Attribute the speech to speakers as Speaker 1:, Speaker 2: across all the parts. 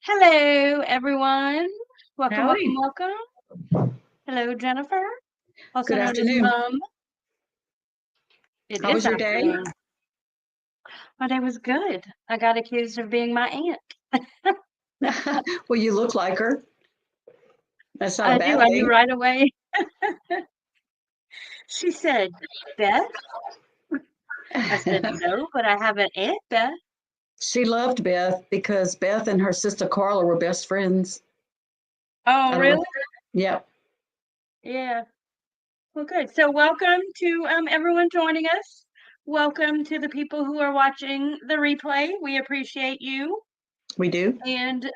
Speaker 1: Hello, everyone. Welcome, welcome,
Speaker 2: Howdy.
Speaker 1: welcome. Hello, Jennifer, also
Speaker 2: Good
Speaker 1: known as
Speaker 2: afternoon.
Speaker 1: Mum. It
Speaker 2: How
Speaker 1: is
Speaker 2: was your day?
Speaker 1: afternoon. My day was good. I got accused of being my aunt.
Speaker 2: Well, you look like her. That's not a
Speaker 1: I do.
Speaker 2: bad
Speaker 1: I knew
Speaker 2: thing.
Speaker 1: right away. She said, Beth? I said, no, but I have an Aunt Beth.
Speaker 2: She loved Beth because Beth and her sister Carla were best friends.
Speaker 1: Oh,
Speaker 2: I don't know.
Speaker 1: really?
Speaker 2: Yep.
Speaker 1: Yeah. Well, good. So, welcome to everyone joining us. Welcome to the people who are watching the replay. We appreciate you.
Speaker 2: We do.
Speaker 1: And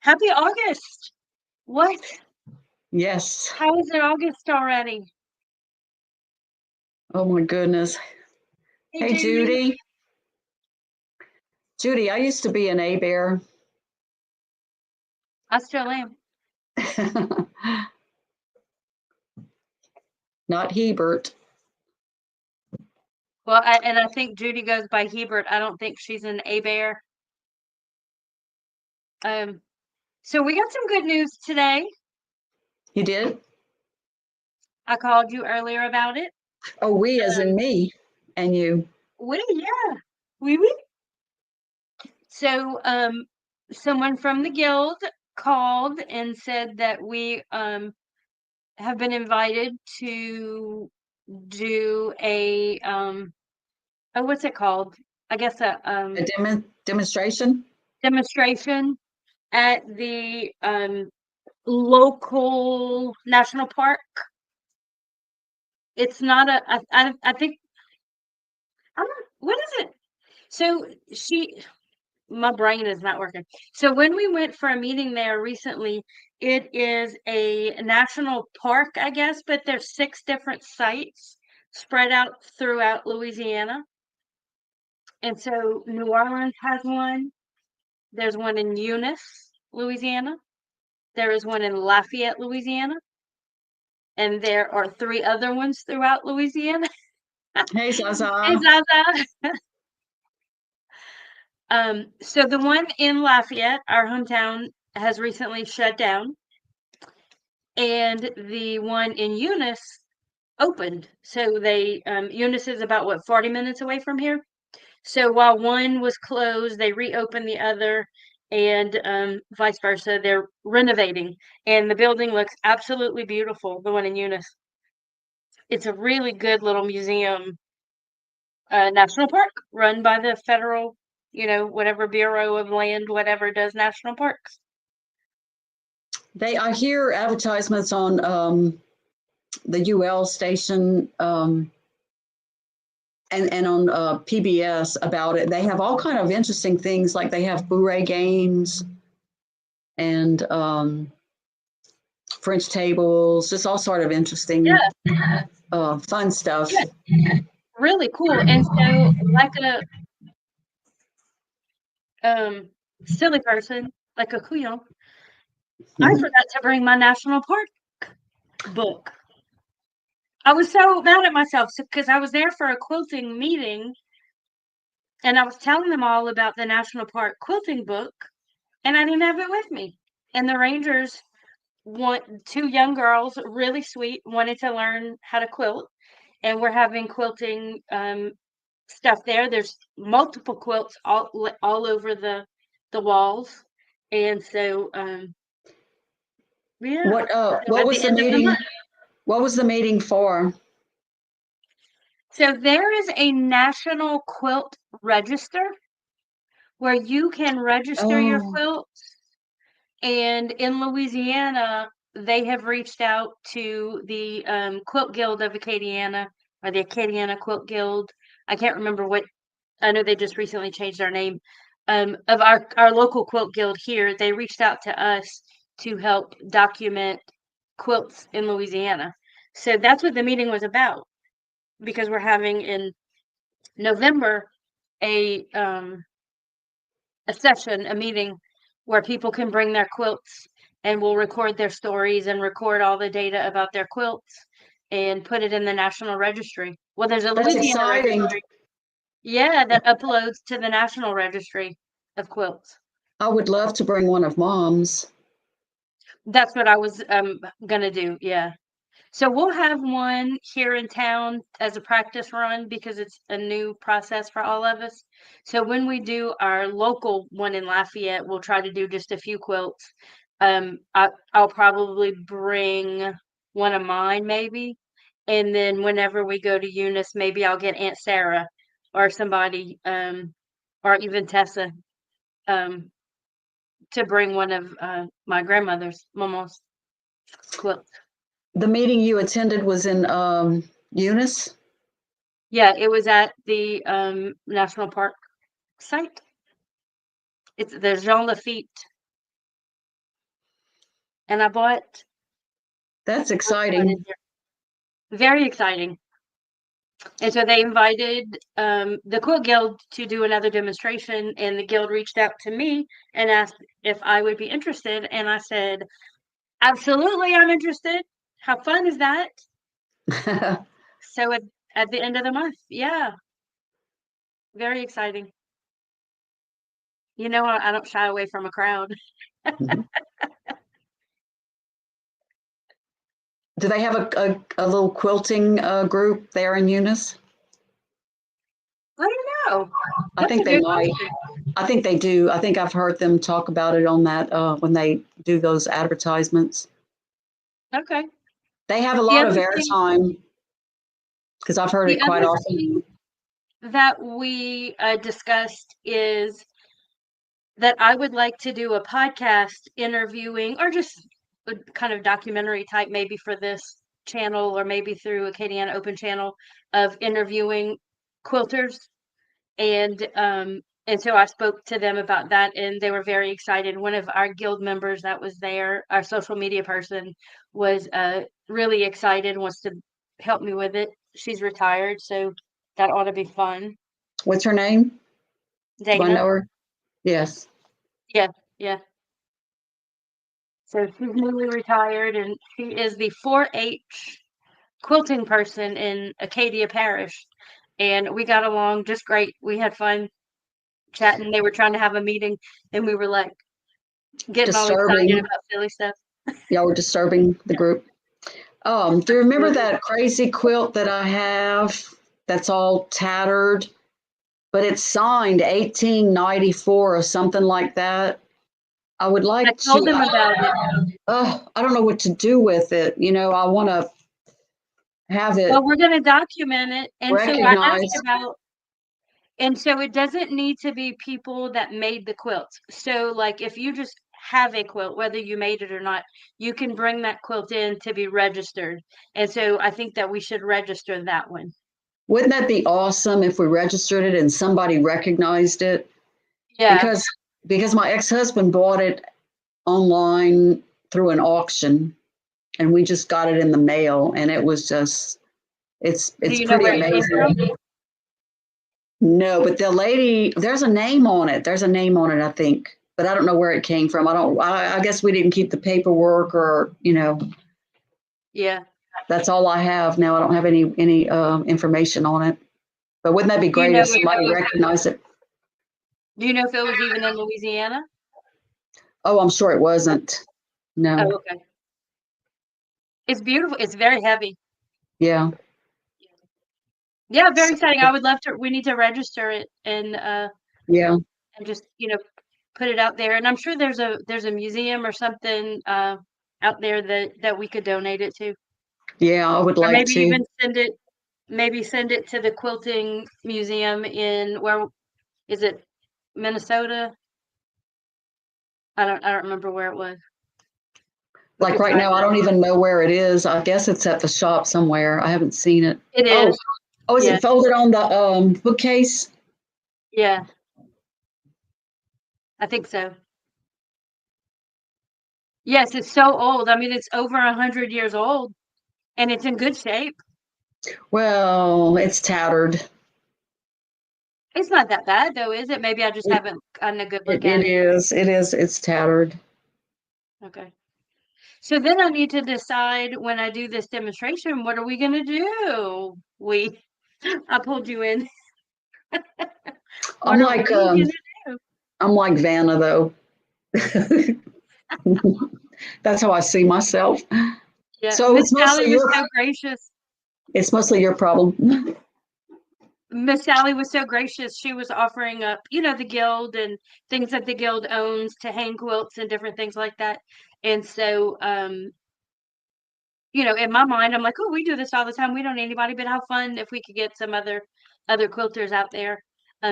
Speaker 1: happy August. What?
Speaker 2: Yes.
Speaker 1: How is it August already?
Speaker 2: Oh my goodness.
Speaker 1: Hey,
Speaker 2: Hey,
Speaker 1: Judy.
Speaker 2: Judy. Judy, I used to be an A bear.
Speaker 1: I still am.
Speaker 2: Not Hebert.
Speaker 1: Well, I think Judy goes by Hebert. I don't think she's an A bear. So we got some good news today.
Speaker 2: You did?
Speaker 1: I called you earlier about it.
Speaker 2: Oh, we as in me and you.
Speaker 1: Yeah. We. So someone from the guild called and said that we have been invited to do a what's it called? I guess a
Speaker 2: A demonstration?
Speaker 1: demonstration at the local national park. It's not a. I think. I'm not, what is it? So my brain is not working. So when we went for a meeting there recently, it is a national park, I guess, but there's 6 different sites spread out throughout Louisiana. And so New Orleans has one. There's one in Eunice, Louisiana. There is one in Lafayette, Louisiana. And there are 3 other ones throughout Louisiana.
Speaker 2: Hey,
Speaker 1: Hey,
Speaker 2: Zaza.
Speaker 1: Zaza. So the one in Lafayette, our hometown, has recently shut down. And the one in Eunice opened. So Eunice is about, what, 40 minutes away from here? So while one was closed, they reopened the other, and vice versa. They're renovating, and the building looks absolutely beautiful, the one in Eunice. It's a really good little museum, national park run by the federal, whatever Bureau of Land, whatever does national parks.
Speaker 2: I hear advertisements on the UL station and on PBS about it. They have all kind of interesting things, like they have bourrée games and French tables, just all sort of interesting,
Speaker 1: Yeah,
Speaker 2: fun stuff.
Speaker 1: yeah, really cool. And so, like a silly person, like a couillon, I forgot to bring my national park book. I was so mad at myself because I was there for a quilting meeting, and I was telling them all about the national park quilting book, and I didn't have it with me. And the Rangers want 2 young girls, really sweet, wanted to learn how to quilt, and we're having quilting stuff there. There's multiple quilts all over the walls, and so yeah. So
Speaker 2: What
Speaker 1: at
Speaker 2: was
Speaker 1: the
Speaker 2: the
Speaker 1: end of the
Speaker 2: meeting?
Speaker 1: month.
Speaker 2: What was the meeting for?
Speaker 1: So there is a national quilt register where you can register your
Speaker 2: Oh,
Speaker 1: quilts. And in Louisiana, they have reached out to the Quilt Guild of Acadiana, or the Acadiana Quilt Guild. I can't remember what. I know they just recently changed their name. Of our local quilt guild here, they reached out to us to help document quilts in Louisiana. So that's what the meeting was about, because we're having in November a a meeting where people can bring their quilts, and we'll record their stories and record all the data about their quilts and put it in the National Registry. Well, there's a
Speaker 2: that's
Speaker 1: Louisiana
Speaker 2: exciting.
Speaker 1: registry, yeah, that uploads to the National Registry of Quilts.
Speaker 2: I would love to bring one of Mom's.
Speaker 1: That's what I was gonna do. Yeah. So we'll have one here in town as a practice run because it's a new process for all of us. So when we do our local one in Lafayette, we'll try to do just a few quilts. I'll probably bring one of mine maybe. And then whenever we go to Eunice, maybe I'll get Aunt Sarah or somebody, or even Tessa, um, to bring one of my grandmother's mama's quilts.
Speaker 2: The meeting you attended was in Eunice.
Speaker 1: Yeah, it was at the national park site. It's the Jean Lafitte, and I bought.
Speaker 2: That's
Speaker 1: What's that in
Speaker 2: exciting.
Speaker 1: here? Very exciting. And so they invited the Quilt Guild to do another demonstration, and the guild reached out to me and asked if I would be interested, and I said, absolutely, I'm interested. How fun is that? So at the end of the month, yeah, very exciting. You know, I don't shy away from a crowd.
Speaker 2: Do they have a little quilting group there in Eunice?
Speaker 1: I don't know.
Speaker 2: I
Speaker 1: That's
Speaker 2: think
Speaker 1: a
Speaker 2: they
Speaker 1: good
Speaker 2: might.
Speaker 1: question.
Speaker 2: I think they do. I think I've heard them talk about it on that when they do those advertisements.
Speaker 1: Okay.
Speaker 2: They have a
Speaker 1: The
Speaker 2: lot of
Speaker 1: other thing,
Speaker 2: airtime because I've heard
Speaker 1: the
Speaker 2: it quite
Speaker 1: other
Speaker 2: often.
Speaker 1: thing that we discussed is that I would like to do a podcast interviewing or just a kind of documentary type, maybe for this channel or maybe through Acadiana Open channel of interviewing quilters. And so I spoke to them about that and they were very excited. One of our guild members that was there, our social media person, was really excited, wants to help me with it. She's retired, so that ought to be fun.
Speaker 2: What's her name? Do I
Speaker 1: Dana.
Speaker 2: know her? Yes.
Speaker 1: Yeah, yeah. So she's newly retired and she is the 4-H quilting person in Acadia Parish. And we got along just great. We had fun chatting. They were trying to have a meeting and we were like getting all excited
Speaker 2: Disturbing.
Speaker 1: about silly stuff.
Speaker 2: Y'all were disturbing the group. Do you remember
Speaker 1: Absolutely.
Speaker 2: that crazy quilt that I have that's all tattered, but it's signed 1894 or something like that? I would
Speaker 1: I
Speaker 2: like
Speaker 1: told
Speaker 2: to,
Speaker 1: them about it.
Speaker 2: I don't know what to do with it. You know, I want to have it
Speaker 1: Well, we're going to document it. And so I asked
Speaker 2: recognized.
Speaker 1: about, and so it doesn't need to be people that made the quilts. So, like, if you just have a quilt, whether you made it or not, you can bring that quilt in to be registered. And so I think that we should register that one.
Speaker 2: Wouldn't that be awesome if we registered it and somebody recognized it?
Speaker 1: Yeah.
Speaker 2: Because my ex-husband bought it online through an auction and we just got it in the mail and it was just
Speaker 1: Do
Speaker 2: it's
Speaker 1: you know
Speaker 2: pretty
Speaker 1: where it came from?
Speaker 2: amazing. No, but the lady, there's a name on it. There's a name on it, I think, but I don't know where it came from. I guess we didn't keep the paperwork or,
Speaker 1: Yeah.
Speaker 2: that's all I have now. I don't have any information on it. But wouldn't that be
Speaker 1: Do you
Speaker 2: great
Speaker 1: know
Speaker 2: if
Speaker 1: if it
Speaker 2: somebody
Speaker 1: was
Speaker 2: recognized it?
Speaker 1: do you know if it was even in Louisiana?
Speaker 2: Oh, I'm sure it wasn't.
Speaker 1: Oh,
Speaker 2: No.
Speaker 1: okay. It's beautiful. It's very heavy.
Speaker 2: Yeah.
Speaker 1: Yeah, very
Speaker 2: So,
Speaker 1: exciting. I would love to we need to register it
Speaker 2: yeah.
Speaker 1: and just, put it out there. And I'm sure there's a museum or something out there that we could donate it to.
Speaker 2: Yeah, I would
Speaker 1: Or
Speaker 2: like
Speaker 1: maybe
Speaker 2: to.
Speaker 1: even send it to the quilting museum in where is it Minnesota? I don't remember where it was. We
Speaker 2: Like
Speaker 1: could
Speaker 2: right
Speaker 1: try
Speaker 2: now, I
Speaker 1: that.
Speaker 2: don't even know where it is. I guess it's at the shop somewhere. I haven't seen it.
Speaker 1: It
Speaker 2: Oh,
Speaker 1: is.
Speaker 2: is
Speaker 1: Yeah.
Speaker 2: it folded on the bookcase?
Speaker 1: Yeah. I think so. Yes, it's so old. I mean, it's over 100 years old and it's in good shape.
Speaker 2: Well, it's tattered.
Speaker 1: It's not that bad though, is it? Maybe I just
Speaker 2: It,
Speaker 1: haven't gotten a good look
Speaker 2: it,
Speaker 1: at
Speaker 2: it
Speaker 1: it.
Speaker 2: is. It is. It's tattered.
Speaker 1: Okay. So then I need to decide when I do this demonstration, what are we gonna do? I pulled you in.
Speaker 2: I'm
Speaker 1: What are
Speaker 2: like
Speaker 1: we gonna do?
Speaker 2: I'm like Vanna though. That's how I see myself.
Speaker 1: Yeah,
Speaker 2: So
Speaker 1: Miss Sally was so gracious.
Speaker 2: it's mostly your problem.
Speaker 1: Miss Sally was so gracious. She was offering up, the guild and things that the guild owns to hang quilts and different things like that. And so, in my mind, I'm like, oh, we do this all the time. We don't need anybody, but how fun if we could get some other quilters out there.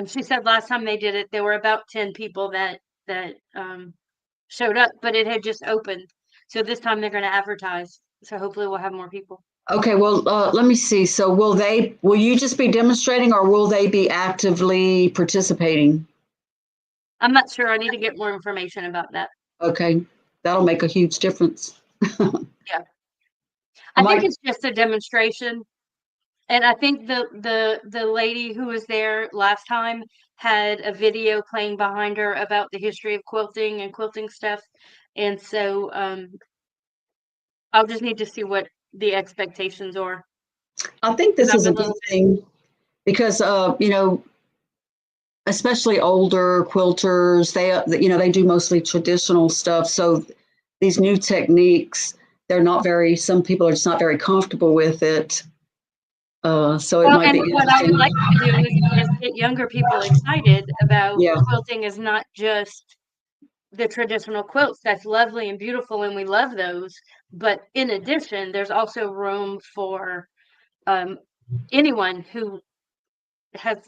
Speaker 1: She said last time they did it, there were about 10 people that showed up, but it had just opened. So this time they're going to advertise. So hopefully we'll have more people.
Speaker 2: Okay, well, let me see. So will you just be demonstrating or will they be actively participating?
Speaker 1: I'm not sure. I need to get more information about that.
Speaker 2: Okay, that'll make a huge difference.
Speaker 1: Yeah.
Speaker 2: I
Speaker 1: I think
Speaker 2: might,
Speaker 1: it's just a demonstration. And I think the lady who was there last time had a video playing behind her about the history of quilting and quilting stuff. And so I'll just need to see what the expectations are.
Speaker 2: I think
Speaker 1: Because
Speaker 2: this
Speaker 1: I'm
Speaker 2: is
Speaker 1: a
Speaker 2: a good
Speaker 1: little bit
Speaker 2: thing because, especially older quilters, they do mostly traditional stuff. So these new techniques, some people are just not very comfortable with it. So it
Speaker 1: well,
Speaker 2: might be
Speaker 1: and what I would
Speaker 2: interesting.
Speaker 1: like to do is get younger people excited about
Speaker 2: Yeah.
Speaker 1: quilting is not just the traditional quilts. That's lovely and beautiful, and we love those. But in addition, there's also room for um, anyone who has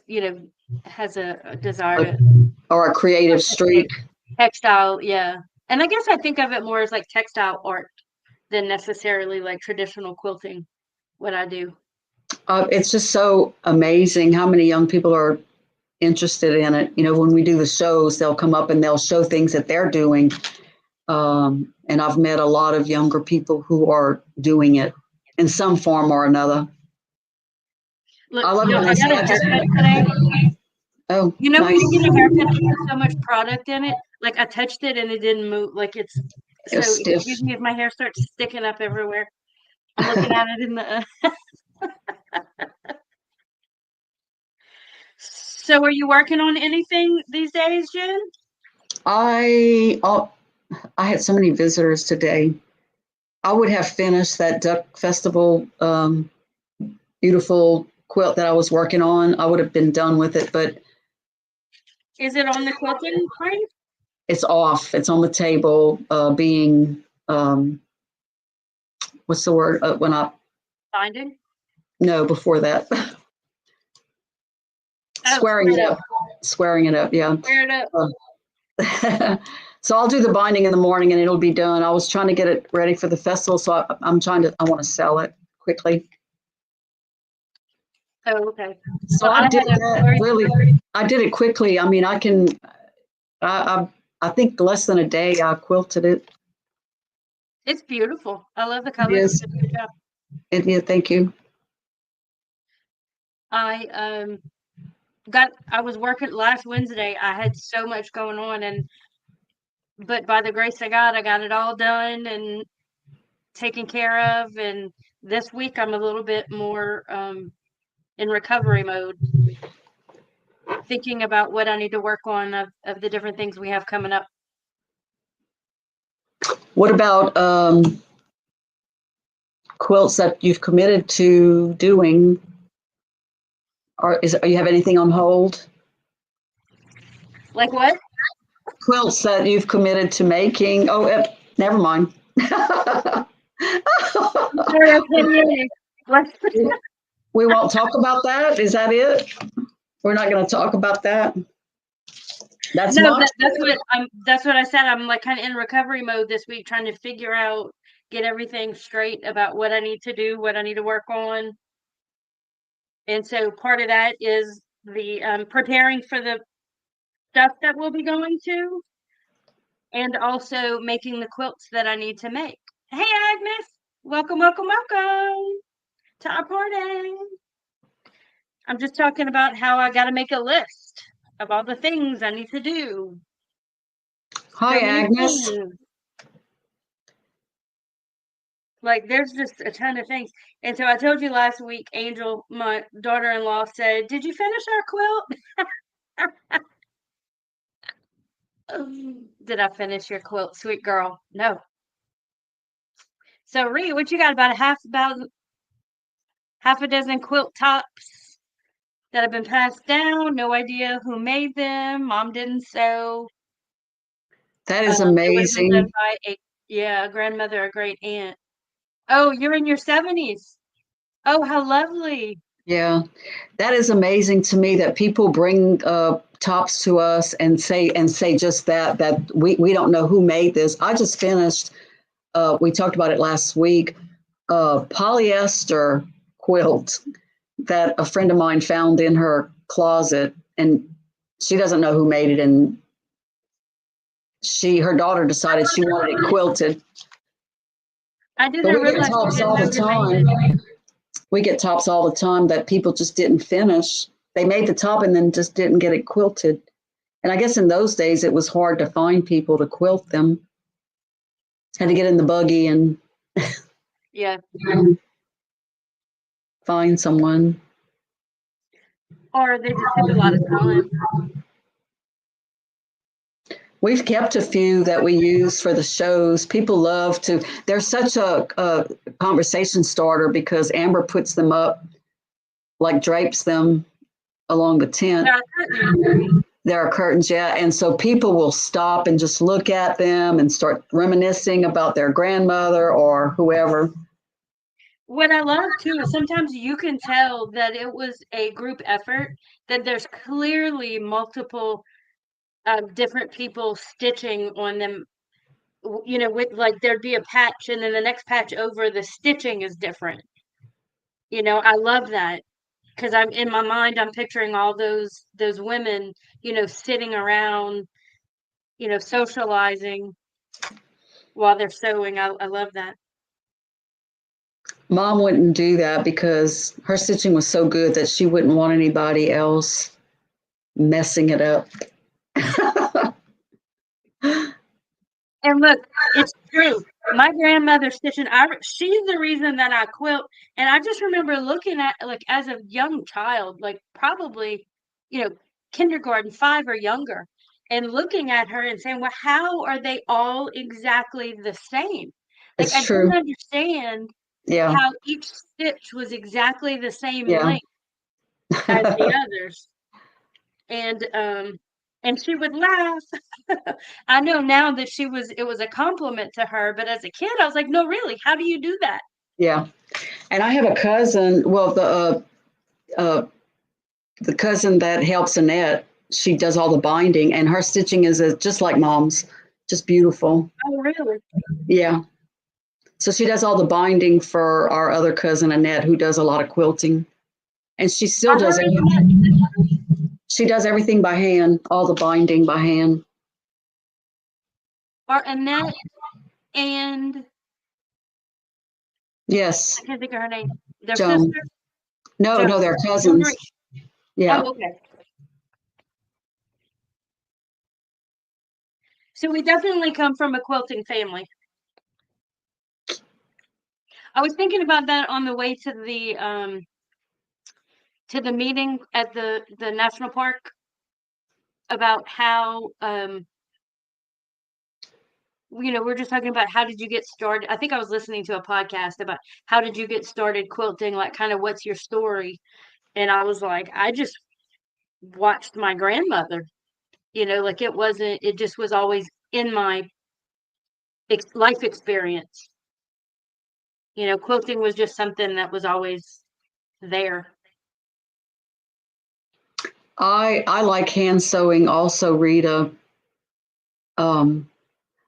Speaker 1: has a desire
Speaker 2: a-
Speaker 1: to
Speaker 2: or a creative
Speaker 1: participate.
Speaker 2: streak.
Speaker 1: Textile, yeah. And I guess I think of it more as like textile art than necessarily like traditional quilting, what I do.
Speaker 2: It's just so amazing how many young people are interested in it. When we do the shows, they'll come up and they'll show things that they're doing. And I've met a lot of younger people who are doing it in some form or another.
Speaker 1: Look,
Speaker 2: I love it when
Speaker 1: I
Speaker 2: they say,
Speaker 1: got a
Speaker 2: I just,
Speaker 1: haircut today.
Speaker 2: oh,
Speaker 1: You know when
Speaker 2: nice.
Speaker 1: you get a haircut that has so much product in it? Like I touched it and it didn't move. Like it's
Speaker 2: It was
Speaker 1: so
Speaker 2: stiff.
Speaker 1: excuse me if my hair starts sticking up everywhere. I'm looking at it in the So are you working on anything these days, Jen?
Speaker 2: I, oh, I had so many visitors today. I would have finished that Duck Festival beautiful quilt that I was working on. I would have been done with it, but
Speaker 1: Is it on the quilting frame?
Speaker 2: it's off. It's on the table, being what's the word? When I
Speaker 1: Binding?
Speaker 2: no before that,
Speaker 1: Oh,
Speaker 2: squaring
Speaker 1: squared
Speaker 2: it
Speaker 1: up.
Speaker 2: up, squaring it up. Yeah.
Speaker 1: Squared up.
Speaker 2: So I'll do the binding in the morning and it'll be done. I was trying to get it ready for the festival, so I want to sell it quickly.
Speaker 1: Oh, okay.
Speaker 2: So
Speaker 1: Well, I
Speaker 2: I did
Speaker 1: had a
Speaker 2: that
Speaker 1: very
Speaker 2: really. I did it quickly. I mean, I think less than a day I quilted it.
Speaker 1: it's beautiful. I love the
Speaker 2: It
Speaker 1: colors. You
Speaker 2: is.
Speaker 1: did a good job.
Speaker 2: Yeah, thank you.
Speaker 1: I I was working last Wednesday. I had so much going on but by the grace of God, I got it all done and taken care of. And this week I'm a little bit more in recovery mode, thinking about what I need to work on of the different things we have coming up.
Speaker 2: What about quilts that you've committed to doing? Or you have anything on hold?
Speaker 1: Like what?
Speaker 2: Quilts that you've committed to making? Oh, never mind.
Speaker 1: Sorry, I can't hear you. What?
Speaker 2: We won't talk about that. Is that it? We're not going to talk about that. That's
Speaker 1: No,
Speaker 2: not.
Speaker 1: that's what I said. I'm like kind of in recovery mode this week, trying to figure out, get everything straight about what I need to do, what I need to work on. And so part of that is the preparing for the stuff that we'll be going to, and also making the quilts that I need to make. Hey, Agnes, welcome, welcome, welcome to our party. I'm just talking about how I got to make a list of all the things I need to do.
Speaker 2: Hi,
Speaker 1: So many
Speaker 2: Agnes.
Speaker 1: things. Like there's just a ton of things. And so I told you last week, Angel, my daughter-in-law, said, "Did you finish our quilt?" Did I finish your quilt, sweet girl? No. So, Ree, what you got? About half a dozen quilt tops that have been passed down. No idea who made them. Mom didn't sew.
Speaker 2: That is
Speaker 1: It would have been done
Speaker 2: amazing.
Speaker 1: by a grandmother, a great aunt. Oh, you're in your 70s. Oh, how lovely.
Speaker 2: Yeah, that is amazing to me that people bring tops to us and say just that we don't know who made this. I just finished. We talked about it last week. Polyester quilt that a friend of mine found in her closet, and she doesn't know who made it. And her daughter decided she wanted it quilted.
Speaker 1: I
Speaker 2: But
Speaker 1: didn't
Speaker 2: we get
Speaker 1: realize you
Speaker 2: tops
Speaker 1: didn't
Speaker 2: all
Speaker 1: know
Speaker 2: the
Speaker 1: who made it.
Speaker 2: time. We get tops all the time that people just didn't finish. They made the top and then just didn't get it quilted. And I guess in those days it was hard to find people to quilt them. Had to get in the buggy and
Speaker 1: Yeah.
Speaker 2: find someone.
Speaker 1: Or they just took a lot of time.
Speaker 2: We've kept a few that we use for the shows. People love to, they're such a conversation starter because Amber puts them up, like drapes them along the tent. There are curtains, yeah. And so people will stop and just look at them and start reminiscing about their grandmother or whoever.
Speaker 1: What I love too is sometimes you can tell that it was a group effort, that there's clearly multiple different people stitching on them. With like there'd be a patch and then the next patch over, the stitching is different. I love that because I'm in my mind, I'm picturing all those women, sitting around, socializing while they're sewing. I love that.
Speaker 2: Mom wouldn't do that because her stitching was so good that she wouldn't want anybody else messing it up.
Speaker 1: And look, it's true. My grandmother stitching, she's the reason that I quilt. And I just remember looking at, like, as a young child, like probably, you know, kindergarten, 5 or younger, and looking at her and saying, well, how are they all exactly the same? Like,
Speaker 2: It's
Speaker 1: I didn't
Speaker 2: true.
Speaker 1: understand
Speaker 2: Yeah.
Speaker 1: how each stitch was exactly the same
Speaker 2: Yeah.
Speaker 1: length as the others. And she would laugh. I know now that it was a compliment to her, but as a kid, I was like, no, really, how do you do that?
Speaker 2: Yeah. And I have a cousin, well, uh, the cousin that helps Annette, she does all the binding, and her stitching is just like mom's, just beautiful.
Speaker 1: Oh, really?
Speaker 2: Yeah. So she does all the binding for our other cousin Annette, who does a lot of quilting, and she still
Speaker 1: Are
Speaker 2: does
Speaker 1: her and
Speaker 2: everything. She does everything by hand, all the binding by hand.
Speaker 1: are Annette and
Speaker 2: Yes,
Speaker 1: I can't think of her name. Their
Speaker 2: Joan.
Speaker 1: sister?
Speaker 2: No,
Speaker 1: Joan.
Speaker 2: no, they're
Speaker 1: Well,
Speaker 2: cousins.
Speaker 1: three.
Speaker 2: Yeah.
Speaker 1: Oh, okay. So we definitely come from a quilting family. I was thinking about that on the way to the meeting at the national park about how we're just talking about how did you get started. I think I was listening to a podcast about how did you get started quilting, like kind of what's your story. And I was like, I just watched my grandmother, like it just was always in my life experience. Quilting was just something that was always there.
Speaker 2: I like hand sewing also, Rita. Um,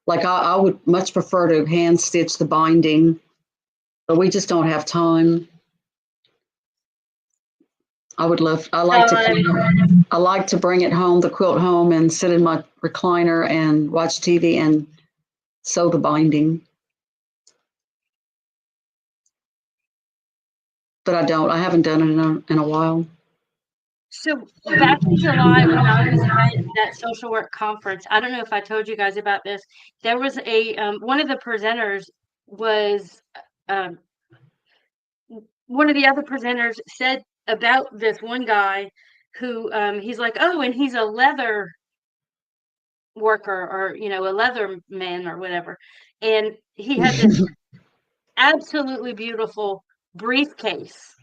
Speaker 2: like I would much prefer to hand stitch the binding, but we just don't have time. I like to bring it home, the quilt home, and sit in my recliner and watch TV and sew the binding. But I haven't done it in a while.
Speaker 1: So back in July, when I was at that social work conference, I don't know if I told you guys about this. There was one of the presenters was um, one of the other presenters said about this one guy who he's like, oh, and he's a leather worker or, a leather man or whatever. And he had this absolutely beautiful briefcase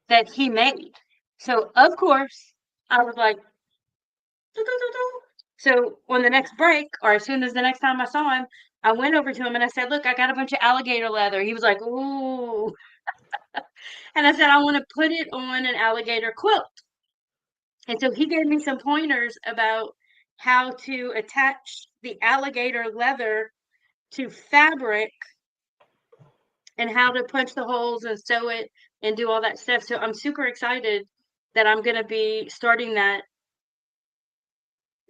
Speaker 1: that he made. So, of course, I was like, "Doo, doo, doo, doo." So on the next break, or as soon as the next time I saw him, I went over to him and I said, "Look, I got a bunch of alligator leather." He was like, "Ooh." And I said, "I want to put it on an alligator quilt." And so he gave me some pointers about how to attach the alligator leather to fabric and how to punch the holes and sew it and do all that stuff. So I'm super excited that I'm going to be starting that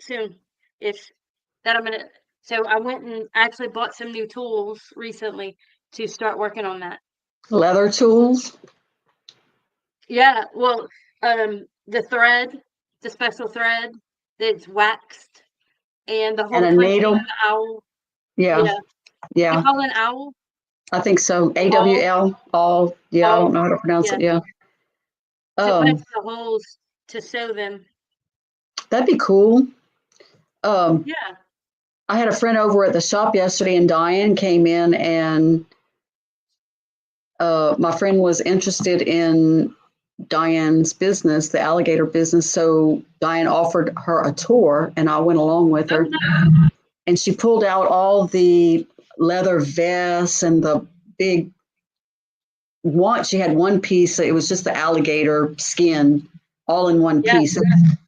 Speaker 1: soon. If that I'm going to, so I went and actually bought some new tools recently to start working on that.
Speaker 2: Leather tools
Speaker 1: Yeah, well, the thread, the special thread that's waxed, and the
Speaker 2: and
Speaker 1: hole
Speaker 2: a
Speaker 1: punching
Speaker 2: needle.
Speaker 1: the owl.
Speaker 2: Yeah,
Speaker 1: Yeah, they
Speaker 2: yeah.
Speaker 1: call it an owl.
Speaker 2: I think so.
Speaker 1: All,
Speaker 2: AWL. All. Yeah, I
Speaker 1: all.
Speaker 2: don't know how to pronounce
Speaker 1: Yeah,
Speaker 2: it. Yeah.
Speaker 1: to punch
Speaker 2: Um,
Speaker 1: the holes to sew them.
Speaker 2: that'd be cool. Um,
Speaker 1: Yeah.
Speaker 2: I had a friend over at the shop yesterday, and Diane came in, and my friend was interested in Diane's business, the alligator business. So Diane offered her a tour, and I went along with
Speaker 1: Oh,
Speaker 2: her. And she pulled out all the leather vests and the big one. She had one piece. It was just the alligator skin, all in one
Speaker 1: yeah.
Speaker 2: piece,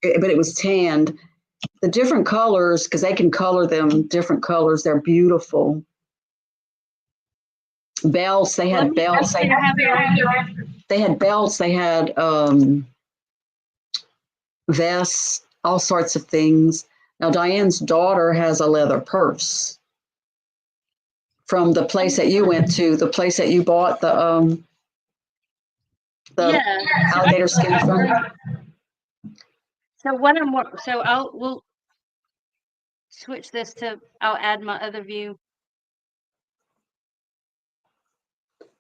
Speaker 2: but it was tanned. The different colors, because they can color them different colors. They're beautiful. Belts. They
Speaker 1: Let
Speaker 2: had
Speaker 1: me
Speaker 2: belts.
Speaker 1: actually have it right here.
Speaker 2: They had belts. They had vests. All sorts of things. Now Diane's daughter has a leather purse from the place that you went to. The place that you bought the
Speaker 1: Yeah.
Speaker 2: alligator skin from.
Speaker 1: So what I'm so we'll switch this to I'll add my other view.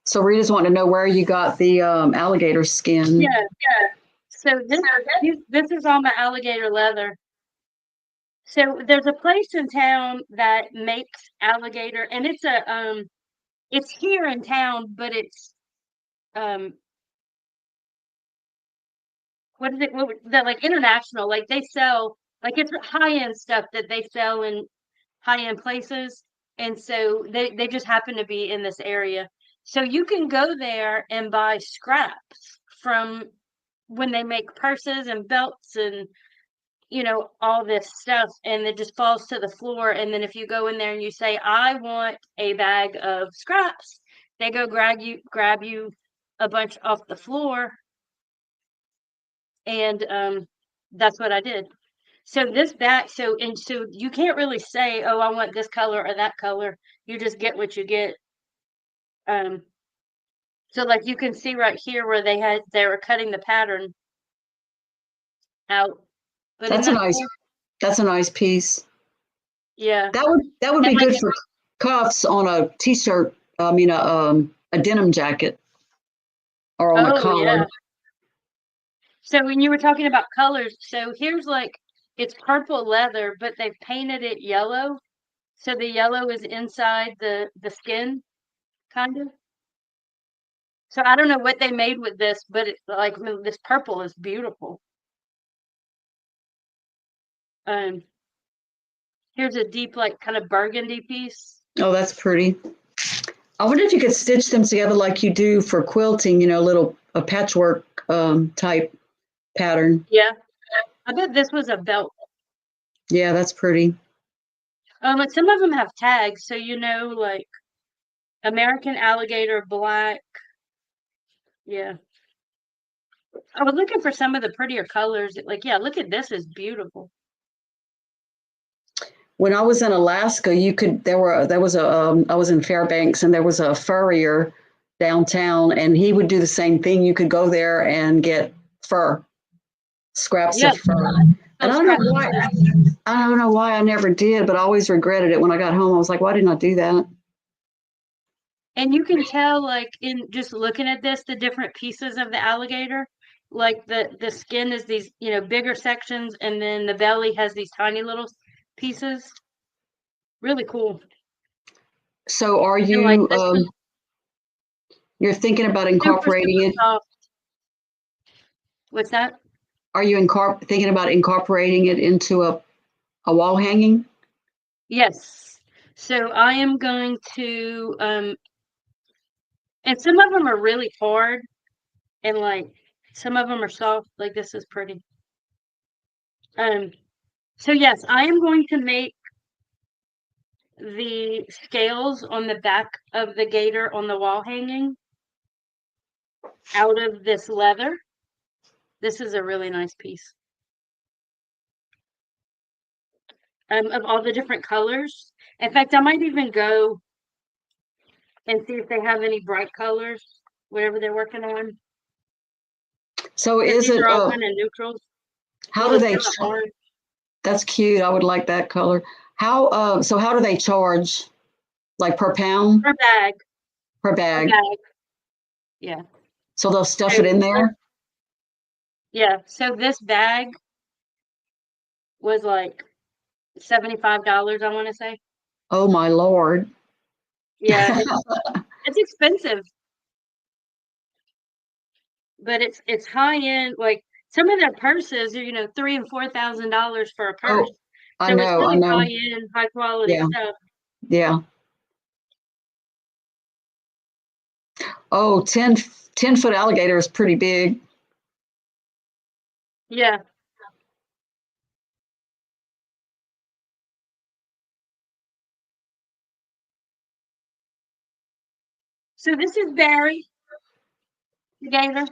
Speaker 2: So Rita's wanting to know where you got the alligator skin.
Speaker 1: Yeah. So this is all my alligator leather. So there's a place in town that makes alligator, and it's here in town, but it's um what is it? That like international? Like they sell like it's high end stuff that they sell in high end places, and so they just happen to be in this area. So you can go there and buy scraps from when they make purses and belts and all this stuff, and it just falls to the floor. And then if you go in there and you say, "I want a bag of scraps," they go grab you a bunch off the floor, and that's what I did. So this bag, so you can't really say, "Oh, I want this color or that color." You just get what you get. Um, so like you can see right here where they were cutting the pattern out. But in
Speaker 2: That's a
Speaker 1: that
Speaker 2: nice.
Speaker 1: cool?
Speaker 2: That's a nice piece.
Speaker 1: Yeah.
Speaker 2: That would
Speaker 1: And
Speaker 2: be
Speaker 1: like
Speaker 2: good for cuffs on a t-shirt. I mean a denim jacket or on a
Speaker 1: oh
Speaker 2: collar.
Speaker 1: yeah. So when you were talking about colors, so here's like it's purple leather, but they've painted it yellow. So the yellow is inside the skin, kind of. So I don't know what they made with this, but it's like this purple is beautiful. Um, here's a deep, like kind of burgundy piece.
Speaker 2: Oh, that's pretty. I wonder if you could stitch them together like you do for quilting. Little a patchwork type pattern.
Speaker 1: Yeah, I bet this was a belt.
Speaker 2: Yeah, that's pretty.
Speaker 1: Like some of them have tags, so like American alligator black. Yeah, I was looking for some of the prettier colors. Like, yeah, look at this, is beautiful.
Speaker 2: When I was in Alaska, you could there was a I was in Fairbanks, and there was a furrier downtown, and he would do the same thing. You could go there and get fur, scraps
Speaker 1: Yeah,
Speaker 2: of fur. And
Speaker 1: little scrap pieces.
Speaker 2: I don't know why I never did, but I always regretted it when I got home. I was like, why didn't I do that?
Speaker 1: And you can tell, like, in just looking at this, the different pieces of the alligator. Like the skin is these, bigger sections, and then the belly has these tiny little pieces. Really cool.
Speaker 2: So are
Speaker 1: And like
Speaker 2: you
Speaker 1: this one's
Speaker 2: you're thinking about
Speaker 1: super,
Speaker 2: incorporating
Speaker 1: super
Speaker 2: it?
Speaker 1: soft. What's that?
Speaker 2: Are you thinking about incorporating it into a wall hanging?
Speaker 1: Yes. So I am going to, and some of them are really hard, and like some of them are soft. Like this is pretty. Um, so yes, I am going to make the scales on the back of the gator on the wall hanging out of this leather. This is a really nice piece. Of all the different colors. In fact, I might even go and see if they have any bright colors, whatever they're working on.
Speaker 2: So
Speaker 1: Because
Speaker 2: is
Speaker 1: these
Speaker 2: it
Speaker 1: are all kind of neutrals.
Speaker 2: how
Speaker 1: Ooh,
Speaker 2: do
Speaker 1: it's
Speaker 2: they
Speaker 1: kind of orange
Speaker 2: that's cute. I would like that color. So how do they charge? Like per pound,
Speaker 1: per bag.
Speaker 2: per
Speaker 1: Per
Speaker 2: bag?
Speaker 1: bag. Yeah.
Speaker 2: So they'll stuff
Speaker 1: So
Speaker 2: it in there?
Speaker 1: yeah. So this bag was like $75, I want to say.
Speaker 2: Oh my Lord.
Speaker 1: Yeah, it's expensive, but it's high end. Like some of their purses are, $3 and $4,000 for a purse.
Speaker 2: Oh, I
Speaker 1: So it's
Speaker 2: know, I
Speaker 1: really high
Speaker 2: know.
Speaker 1: end, high quality
Speaker 2: Yeah,
Speaker 1: stuff.
Speaker 2: yeah. Oh, 10-foot alligator is pretty big.
Speaker 1: Yeah. So this is Barry, the gator.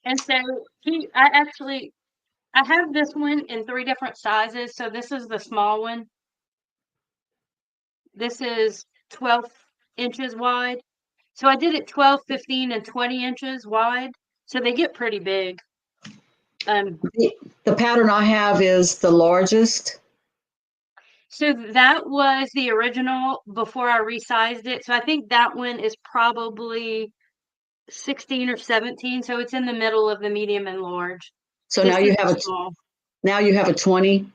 Speaker 1: And so I have this one in 3 different sizes. So this is the small one. This is 12 inches wide. So I did it 12, 15, and 20 inches wide. So they get pretty big. Um,
Speaker 2: The pattern I have is the largest.
Speaker 1: so that was the original before I resized it. So I think that one is probably 16 or 17. So it's in the middle of the medium and large.
Speaker 2: So
Speaker 1: This is the small.
Speaker 2: now you have a 20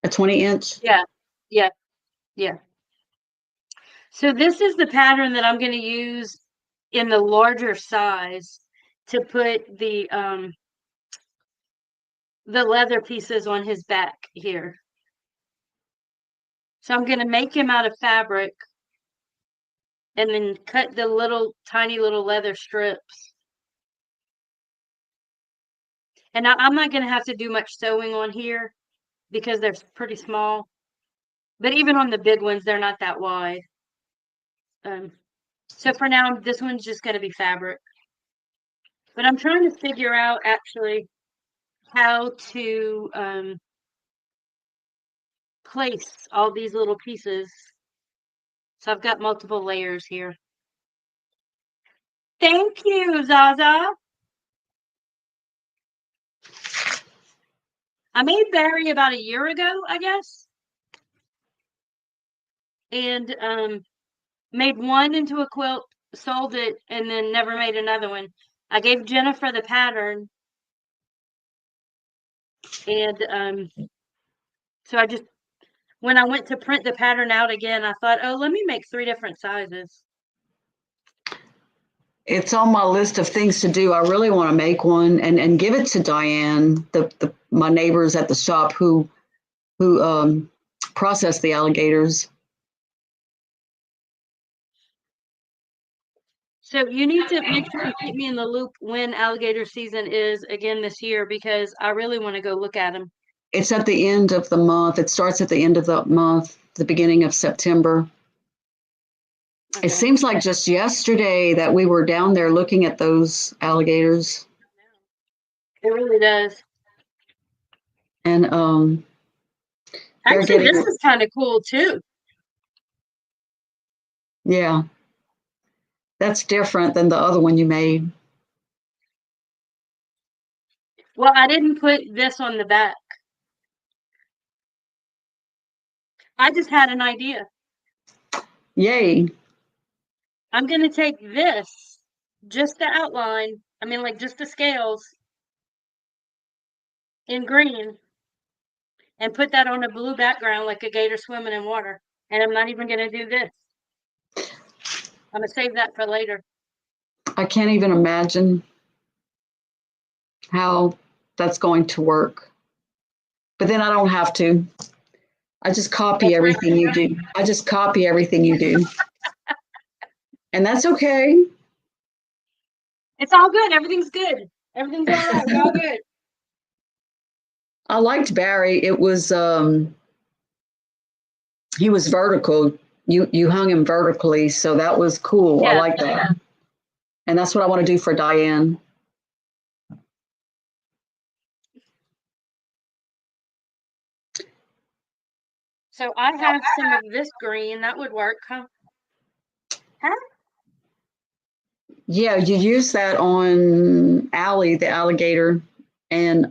Speaker 2: inch.
Speaker 1: Yeah. Yeah. Yeah. So this is the pattern that I'm going to use in the larger size to put the leather pieces on his back here. So I'm going to make him out of fabric and then cut the little tiny little leather strips. And I'm not going to have to do much sewing on here because they're pretty small. But even on the big ones, they're not that wide. So for now, this one's just going to be fabric. But I'm trying to figure out actually how to place all these little pieces. So I've got multiple layers here. Thank you, Zaza. I made Barry about a year ago, I guess. And made one into a quilt, sold it, and then never made another one. I gave Jennifer the pattern. And so when I went to print the pattern out again, I thought, oh, let me make 3 different sizes.
Speaker 2: It's on my list of things to do. I really want to make one and give it to Diane, my neighbors at the shop who process the alligators.
Speaker 1: So you need to make sure you keep me in the loop when alligator season is again this year because I really want to go look at them.
Speaker 2: It's at the end of the month. It starts at the end of the month, the beginning of September.
Speaker 1: Okay.
Speaker 2: It seems like just yesterday that we were down there looking at those alligators.
Speaker 1: It really does.
Speaker 2: And they're
Speaker 1: Actually,
Speaker 2: getting,
Speaker 1: this is kind of cool too.
Speaker 2: yeah, that's different than the other one you made.
Speaker 1: Well, I didn't put this on the back. I just had an idea.
Speaker 2: Yay.
Speaker 1: I'm going to take this, just the outline, I mean, like just the scales, in green and put that on a blue background like a gator swimming in water. And I'm not even going to do this. I'm going to save that for later.
Speaker 2: I can't even imagine how that's going to work. But then I don't have to. I just copy
Speaker 1: That's right.
Speaker 2: everything you do. I just copy everything you do. And that's okay.
Speaker 1: It's all good. Everything's good. Everything's all right. We're all good.
Speaker 2: I liked Barry. It was he was vertical. You hung him vertically, so that was cool. I
Speaker 1: Yeah.
Speaker 2: like that. And that's what I want to do for Diane.
Speaker 1: So I have some of this green. That would work, huh? Huh?
Speaker 2: Yeah, you use that on Allie, the alligator, and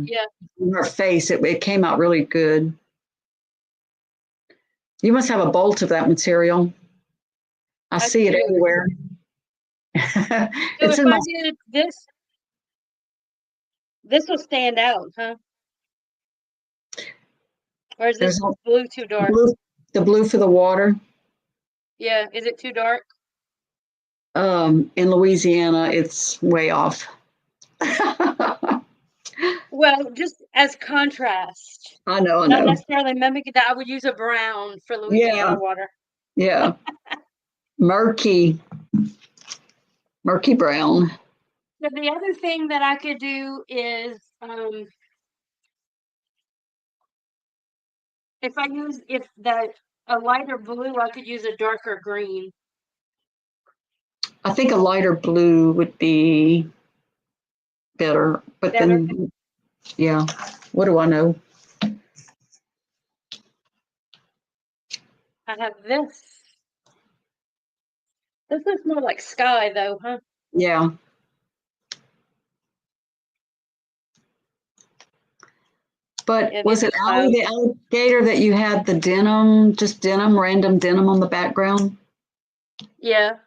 Speaker 1: Yeah.
Speaker 2: her face. It came out really good. You must have a bolt of that material. I
Speaker 1: I
Speaker 2: see it
Speaker 1: do.
Speaker 2: everywhere.
Speaker 1: So
Speaker 2: It's
Speaker 1: if
Speaker 2: in my.
Speaker 1: I did this will stand out, huh? Or is this
Speaker 2: There's
Speaker 1: blue too dark?
Speaker 2: the blue for the water.
Speaker 1: Yeah. Is it too dark?
Speaker 2: In Louisiana, it's way off. I
Speaker 1: Well, just as contrast,
Speaker 2: know, I
Speaker 1: not
Speaker 2: know.
Speaker 1: necessarily mimicking that. I would use a brown for
Speaker 2: Yeah,
Speaker 1: Louisiana water.
Speaker 2: yeah. Murky, murky brown.
Speaker 1: So the other thing that I could do is if a lighter blue, I could use a darker green.
Speaker 2: I think a lighter blue would be better. But
Speaker 1: Better.
Speaker 2: then, yeah, what do I know?
Speaker 1: I have this. This is more like sky though, huh?
Speaker 2: Yeah. But
Speaker 1: Yeah,
Speaker 2: was
Speaker 1: these are
Speaker 2: it Allie
Speaker 1: clouds.
Speaker 2: the alligator that you had the denim, just denim, random denim on the background?
Speaker 1: Yeah,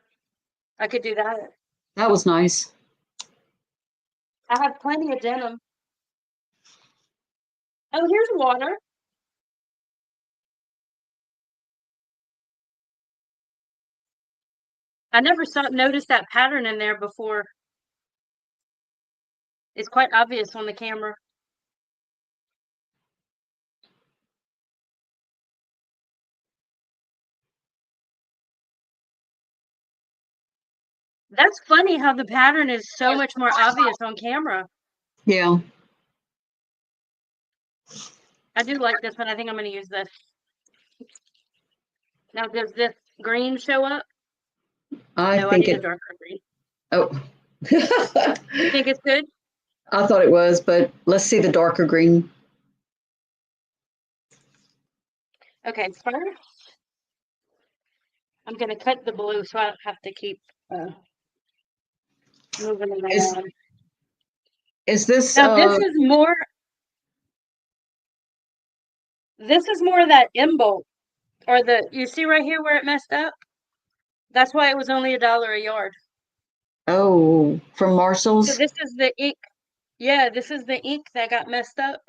Speaker 1: I could do that.
Speaker 2: That was nice.
Speaker 1: I have plenty of denim. Oh, here's water. I never noticed that pattern in there before. It's quite obvious on the camera. That's funny how the pattern is so much more obvious on camera.
Speaker 2: Yeah,
Speaker 1: I do like this one. I think I'm going to use this. Now, does this green show up?
Speaker 2: I
Speaker 1: No, I
Speaker 2: think
Speaker 1: need a
Speaker 2: it.
Speaker 1: darker green.
Speaker 2: Oh,
Speaker 1: You think it's good?
Speaker 2: I thought it was, but let's see the darker green.
Speaker 1: Okay, first, I'm going to cut the blue so I don't have to keep moving it
Speaker 2: Is
Speaker 1: around.
Speaker 2: is this?
Speaker 1: Now, this is more of that embolt, or you see right here where it messed up? That's why it was only $1 a yard.
Speaker 2: Oh, from
Speaker 1: So
Speaker 2: Marshalls.
Speaker 1: this is the ink. Yeah, this is the ink that got messed up.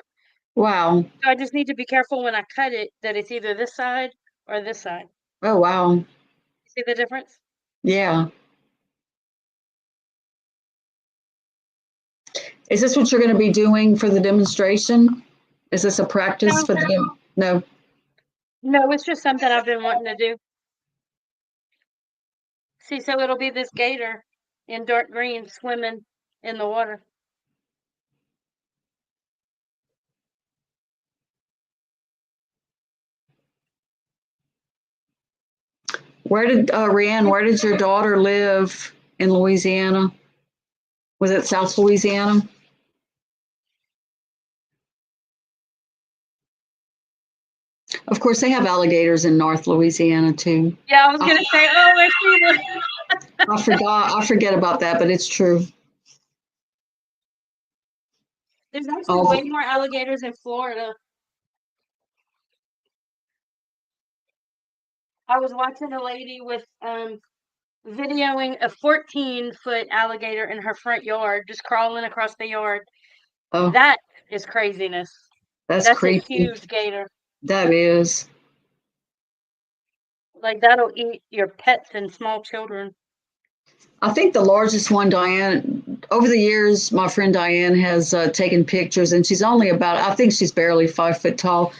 Speaker 2: Wow.
Speaker 1: So I just need to be careful when I cut it that it's either this side or this side.
Speaker 2: Oh, wow.
Speaker 1: See the difference?
Speaker 2: Yeah. Is this what you're going to be doing for the demonstration? Is this a practice
Speaker 1: No,
Speaker 2: for the no?
Speaker 1: no, it's just something I've been wanting to do. See, so it'll be this gator in dark green swimming in the water.
Speaker 2: Where did Rianne? Where did your daughter live in Louisiana? Was it South Louisiana? Of course, they have alligators in North Louisiana too.
Speaker 1: Yeah, I was
Speaker 2: I,
Speaker 1: gonna say, oh, I see one.
Speaker 2: I forgot. I forget about that, but it's true.
Speaker 1: There's actually way
Speaker 2: Oh,
Speaker 1: more alligators in Florida. I was watching a lady with videoing a 14-foot alligator in her front yard, just crawling across the yard.
Speaker 2: Oh,
Speaker 1: That is craziness.
Speaker 2: that's
Speaker 1: That's a
Speaker 2: creepy.
Speaker 1: huge gator.
Speaker 2: That is.
Speaker 1: Like that'll eat your pets and small children.
Speaker 2: I think the largest one, Diane, over the years, my friend Diane has taken pictures, and she's only about, I think she's barely 5 foot tall.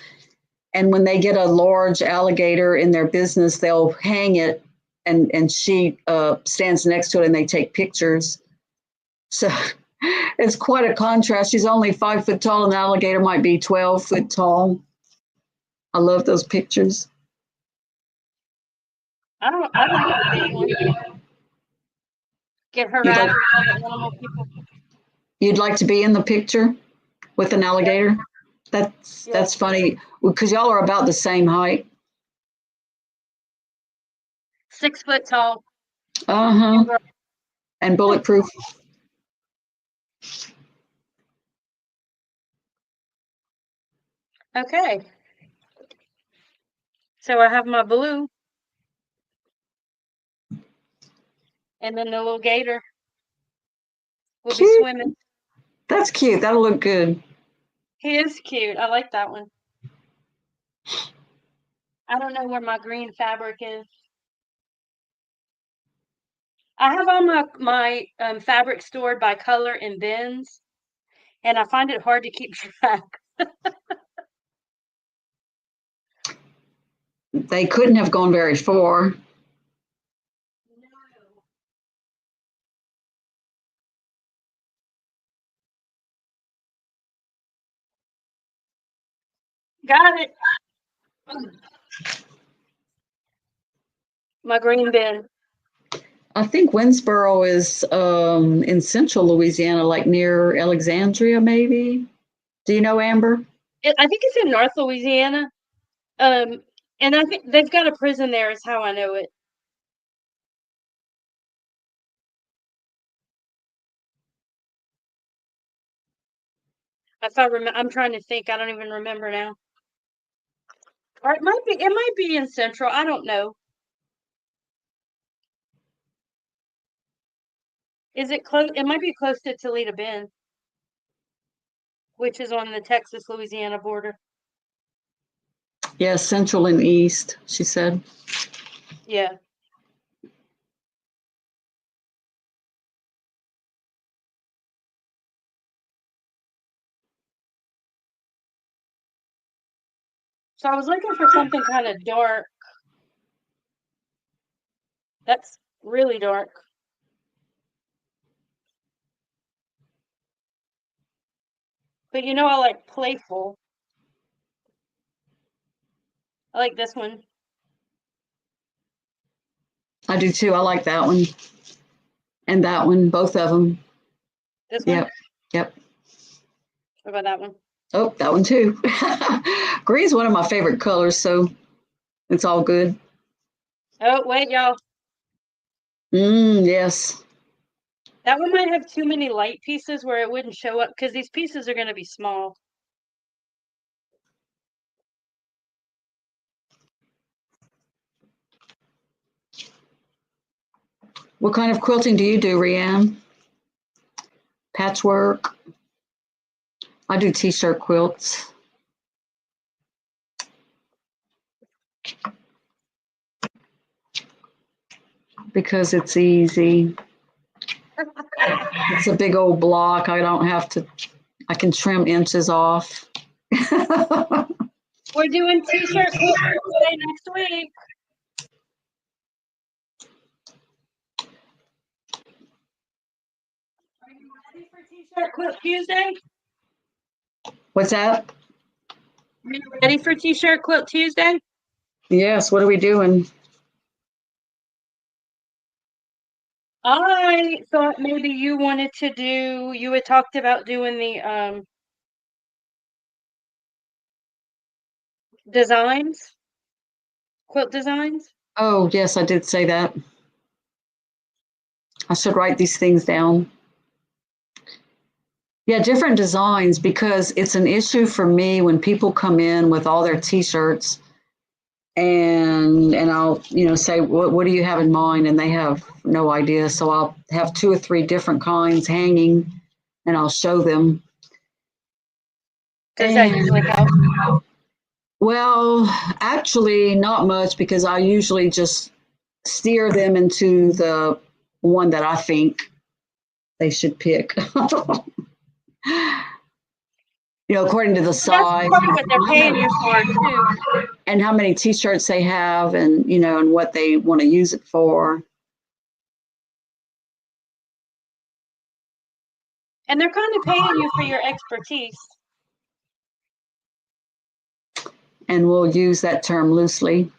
Speaker 2: And when they get a large alligator in their business, they'll hang it, and she stands next to it, and they take pictures. So it's quite a contrast. She's only 5 foot tall, and the alligator might be 12 foot tall. I love those pictures.
Speaker 1: I want the big one. Get her
Speaker 2: You'd
Speaker 1: out
Speaker 2: like
Speaker 1: of all the animal people.
Speaker 2: you'd like to be in the picture with an
Speaker 1: Yep.
Speaker 2: alligator? That's
Speaker 1: Yes.
Speaker 2: funny because y'all are about the same height.
Speaker 1: 6 foot tall.
Speaker 2: Uh-huh. And bulletproof.
Speaker 1: Okay. So I have my blue. And then the little gator will be
Speaker 2: Cute.
Speaker 1: swimming.
Speaker 2: That's cute. That'll look good.
Speaker 1: He is cute. I like that one. I don't know where my green fabric is. I have all my fabric stored by color in bins, and I find it hard to keep track.
Speaker 2: They couldn't have gone very far.
Speaker 1: Got it. My green bin.
Speaker 2: I think Winsboro is in central Louisiana, like near Alexandria, maybe. Do you know, Amber?
Speaker 1: I think it's in North Louisiana. And I think they've got a prison there. Is how I know it. If I remember, I'm trying to think. I don't even remember now. Or it might be. It might be in Central. I don't know. Is it close? It might be close to Toledo Bend, which is on the Texas-Louisiana border.
Speaker 2: Yes, central and east, she said.
Speaker 1: Yeah. So I was looking for something kind of dark. That's really dark. But you know, I like playful. I like this one.
Speaker 2: I do too. I like that one and that one, both of them.
Speaker 1: This one?
Speaker 2: Yep. Yep.
Speaker 1: What about that one?
Speaker 2: Oh, that one too. Green's one of my favorite colors, so it's all good.
Speaker 1: Oh, wait, y'all.
Speaker 2: Yes.
Speaker 1: That one might have too many light pieces where it wouldn't show up because these pieces are going to be small.
Speaker 2: What kind of quilting do you do, Rianne? Patchwork? I do t-shirt quilts. Because it's easy. It's a big old block. I can trim inches off.
Speaker 1: We're doing t-shirt quilt Tuesday next week. Are you ready for t-shirt quilt Tuesday?
Speaker 2: What's that?
Speaker 1: Are you ready for t-shirt quilt Tuesday?
Speaker 2: Yes, what are we doing?
Speaker 1: I thought maybe you wanted to do, you had talked about doing the designs, quilt designs.
Speaker 2: Oh, yes, I did say that. I should write these things down. Yeah, different designs because it's an issue for me when people come in with all their t-shirts and I'll, say, what do you have in mind? And they have no idea. So I'll have 2 or 3 different kinds hanging and I'll show them.
Speaker 1: Does that usually help?
Speaker 2: Well, actually, not much because I usually just steer them into the one that I think they should pick. According to the
Speaker 1: Well, that's
Speaker 2: size
Speaker 1: part of what they're paying you for too.
Speaker 2: and how many t-shirts they have and what they want to use it for.
Speaker 1: And they're kind of paying you for your expertise.
Speaker 2: And we'll use that term loosely.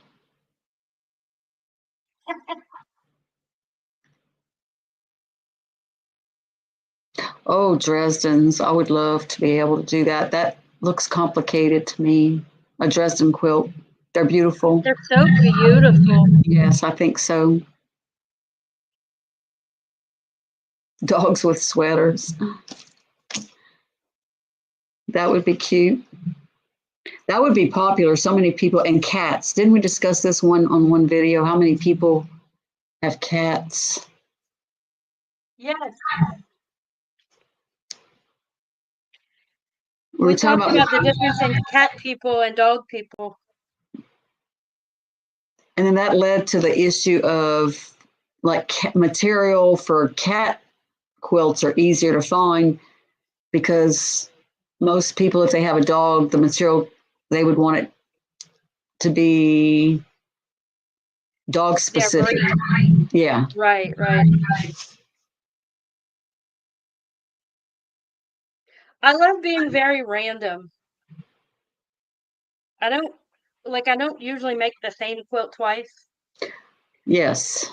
Speaker 2: Oh, Dresden's. I would love to be able to do that. That looks complicated to me. A Dresden quilt. They're beautiful.
Speaker 1: They're so beautiful.
Speaker 2: Yes, I think so. Dogs with sweaters. That would be cute. That would be popular. So many people, and cats. Didn't we discuss this on one video? How many people have cats?
Speaker 1: Yes.
Speaker 2: We
Speaker 1: We
Speaker 2: were talking
Speaker 1: talked about the difference in cat people and dog people.
Speaker 2: and then that led to the issue of like material for cat quilts are easier to find because most people, if they have a dog, the material they would want it to be dog specific. Yeah.
Speaker 1: Right. I love being very random. I don't usually make the same quilt twice.
Speaker 2: Yes.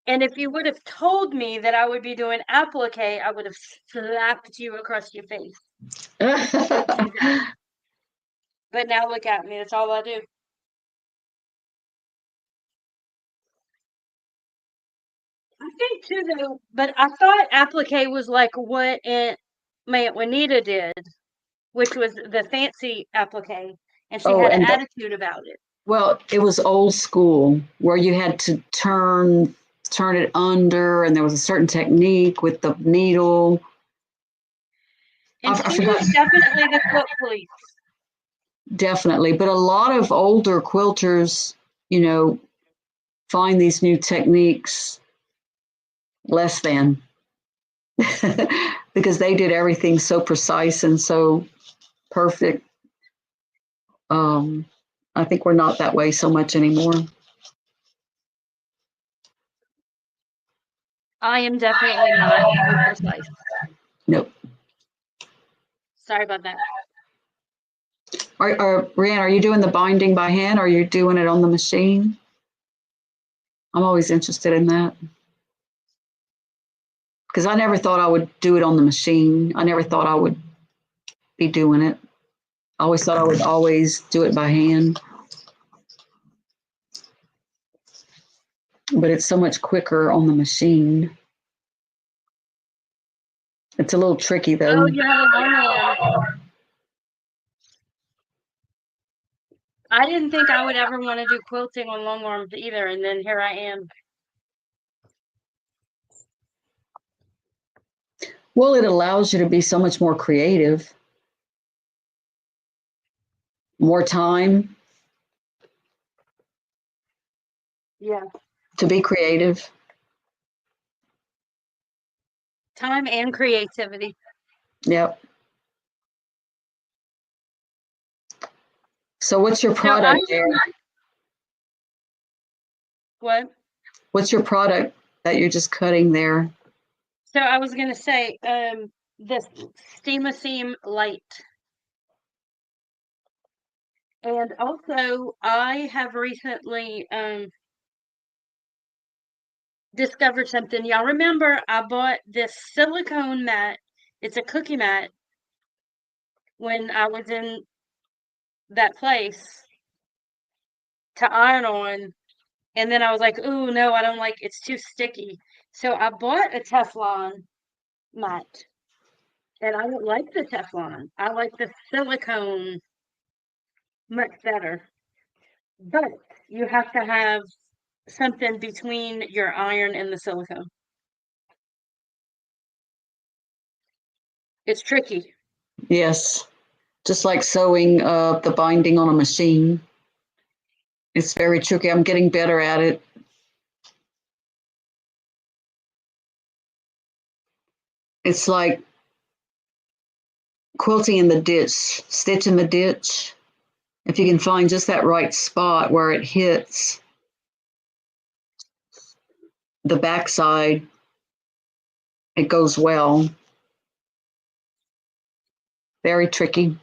Speaker 1: And if you would have told me that I would be doing applique, I would have slapped you across your face. But now look at me. That's all I do. I think too, though, but I thought applique was like what my Aunt Juanita did, which was the fancy applique, and she
Speaker 2: Oh,
Speaker 1: had an
Speaker 2: and
Speaker 1: attitude about it.
Speaker 2: well, it was old school where you had to turn it under, and there was a certain technique with the needle.
Speaker 1: And
Speaker 2: I
Speaker 1: she
Speaker 2: forgot.
Speaker 1: was definitely the quilt police.
Speaker 2: Definitely, but a lot of older quilters, you know, find these new techniques less than because they did everything so precise and so perfect. I think we're not that way so much anymore.
Speaker 1: I am definitely not so precise.
Speaker 2: Nope.
Speaker 1: Sorry about that.
Speaker 2: Rianne, are you doing the binding by hand or are you doing it on the machine? I'm always interested in that. Because I never thought I would do it on the machine. I never thought I would be doing it. I always thought I would always do it by hand. But it's so much quicker on the machine. It's a little tricky though.
Speaker 1: Oh, you have a long arm. I didn't think I would ever want to do quilting on long arms either, and then here I am.
Speaker 2: Well, it allows you to be so much more creative, more time
Speaker 1: Yeah.
Speaker 2: to be creative.
Speaker 1: Time and creativity.
Speaker 2: Yep. So what's your product there?
Speaker 1: What?
Speaker 2: What's your product that you're just cutting there?
Speaker 1: So I was gonna say, this Steam light. And also I have recently discovered something. Y'all remember I bought this silicone mat. It's a cookie mat when I was in that place to iron on. And then I was like, ooh, no, I don't like it's too sticky. So I bought a Teflon mat. And I don't like the Teflon. I like the silicone much better. But you have to have something between your iron and the silicone. It's tricky.
Speaker 2: Yes. just like sewing the binding on a machine. It's very tricky. I'm getting better at it. It's like quilting in the ditch, stitch in the ditch. If you can find just that right spot where it hits the backside, it goes well. Very tricky.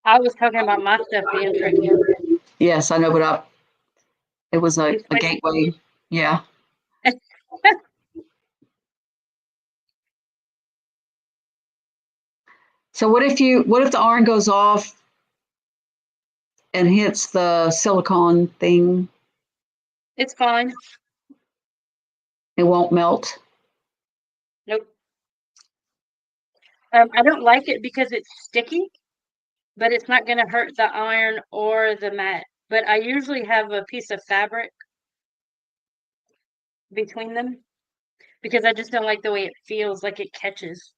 Speaker 1: I was talking about my stuff being tricky.
Speaker 2: Yes, I know, but it was a
Speaker 1: It's like,
Speaker 2: gateway. Yeah. So what if the iron goes off and hits the silicone thing?
Speaker 1: it's fine.
Speaker 2: It won't melt.
Speaker 1: Nope. I don't like it because it's sticky, but it's not going to hurt the iron or the mat. But I usually have a piece of fabric between them because I just don't like the way it feels like it catches.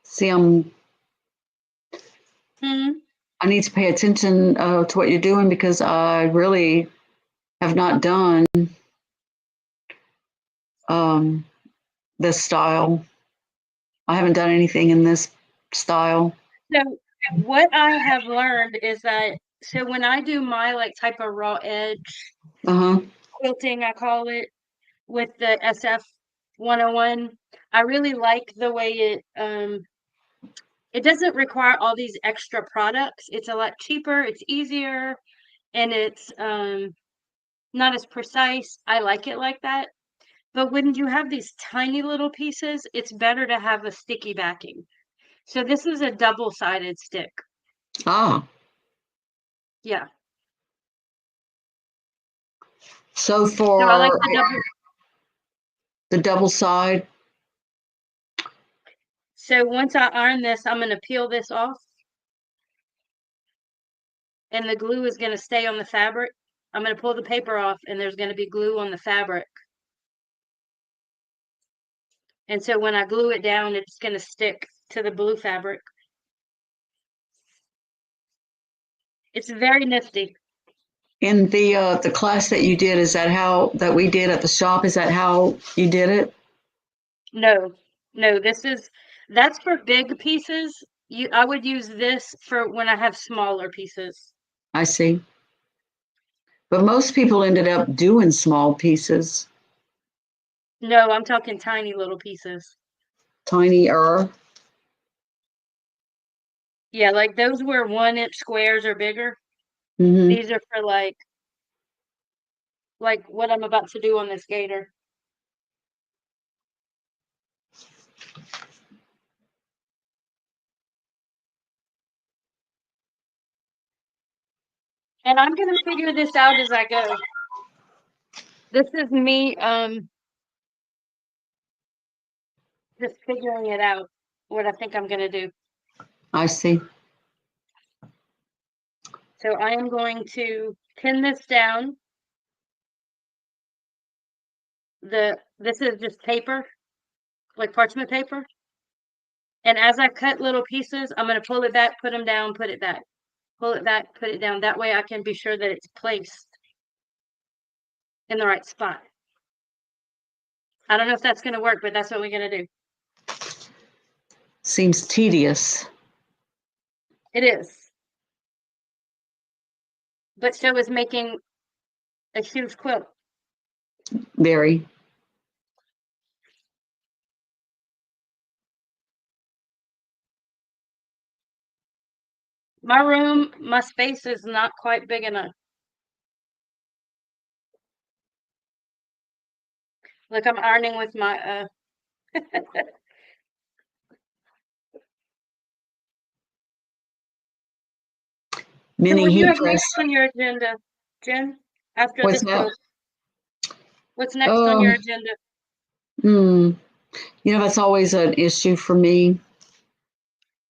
Speaker 2: See,
Speaker 1: Hmm.
Speaker 2: I need to pay attention to what you're doing because I really have not done um, this style. I haven't done anything in this style.
Speaker 1: So what I have learned is that so when I do my like type of raw edge
Speaker 2: Uh-huh.
Speaker 1: quilting, I call it, with the SF 101, I really like the way it doesn't require all these extra products. It's a lot cheaper, it's easier, and it's not as precise. I like it like that. But when you have these tiny little pieces, it's better to have a sticky backing. So this is a double-sided stick.
Speaker 2: Ah,
Speaker 1: Yeah.
Speaker 2: so
Speaker 1: So I like
Speaker 2: for
Speaker 1: the double.
Speaker 2: the double side,
Speaker 1: So once I iron this, I'm going to peel this off, and the glue is going to stay on the fabric. I'm going to pull the paper off, and there's going to be glue on the fabric. And so when I glue it down, it's going to stick to the blue fabric. It's very nifty.
Speaker 2: in the class that you did, is that how that we did at the shop? Is that how you did it?
Speaker 1: No, no, that's for big pieces. I would use this for when I have smaller pieces.
Speaker 2: I see. But most people ended up doing small pieces,
Speaker 1: No, I'm talking tiny little pieces.
Speaker 2: tinier.
Speaker 1: Yeah, like those were 1 inch squares or bigger.
Speaker 2: Mm-hmm.
Speaker 1: These are for like what I'm about to do on this gator. And I'm gonna figure this out as I go. This is me just figuring it out, what I think I'm gonna do.
Speaker 2: I see.
Speaker 1: So I am going to pin this down. This is just paper, like parchment paper. And as I cut little pieces, I'm going to pull it back, put them down, put it back, pull it back, put it down. That way I can be sure that it's placed in the right spot. I don't know if that's going to work, but that's what we're going to do.
Speaker 2: Seems tedious.
Speaker 1: It is. But so is making a huge quilt.
Speaker 2: Very.
Speaker 1: My space is not quite big enough. Look, I'm ironing with my So
Speaker 2: Mini
Speaker 1: what do you
Speaker 2: heat
Speaker 1: have
Speaker 2: press.
Speaker 1: next on your agenda, Jen? After
Speaker 2: What's
Speaker 1: this
Speaker 2: that?
Speaker 1: quilt, what's next on your
Speaker 2: Um,
Speaker 1: agenda?
Speaker 2: hmm. That's always an issue for me.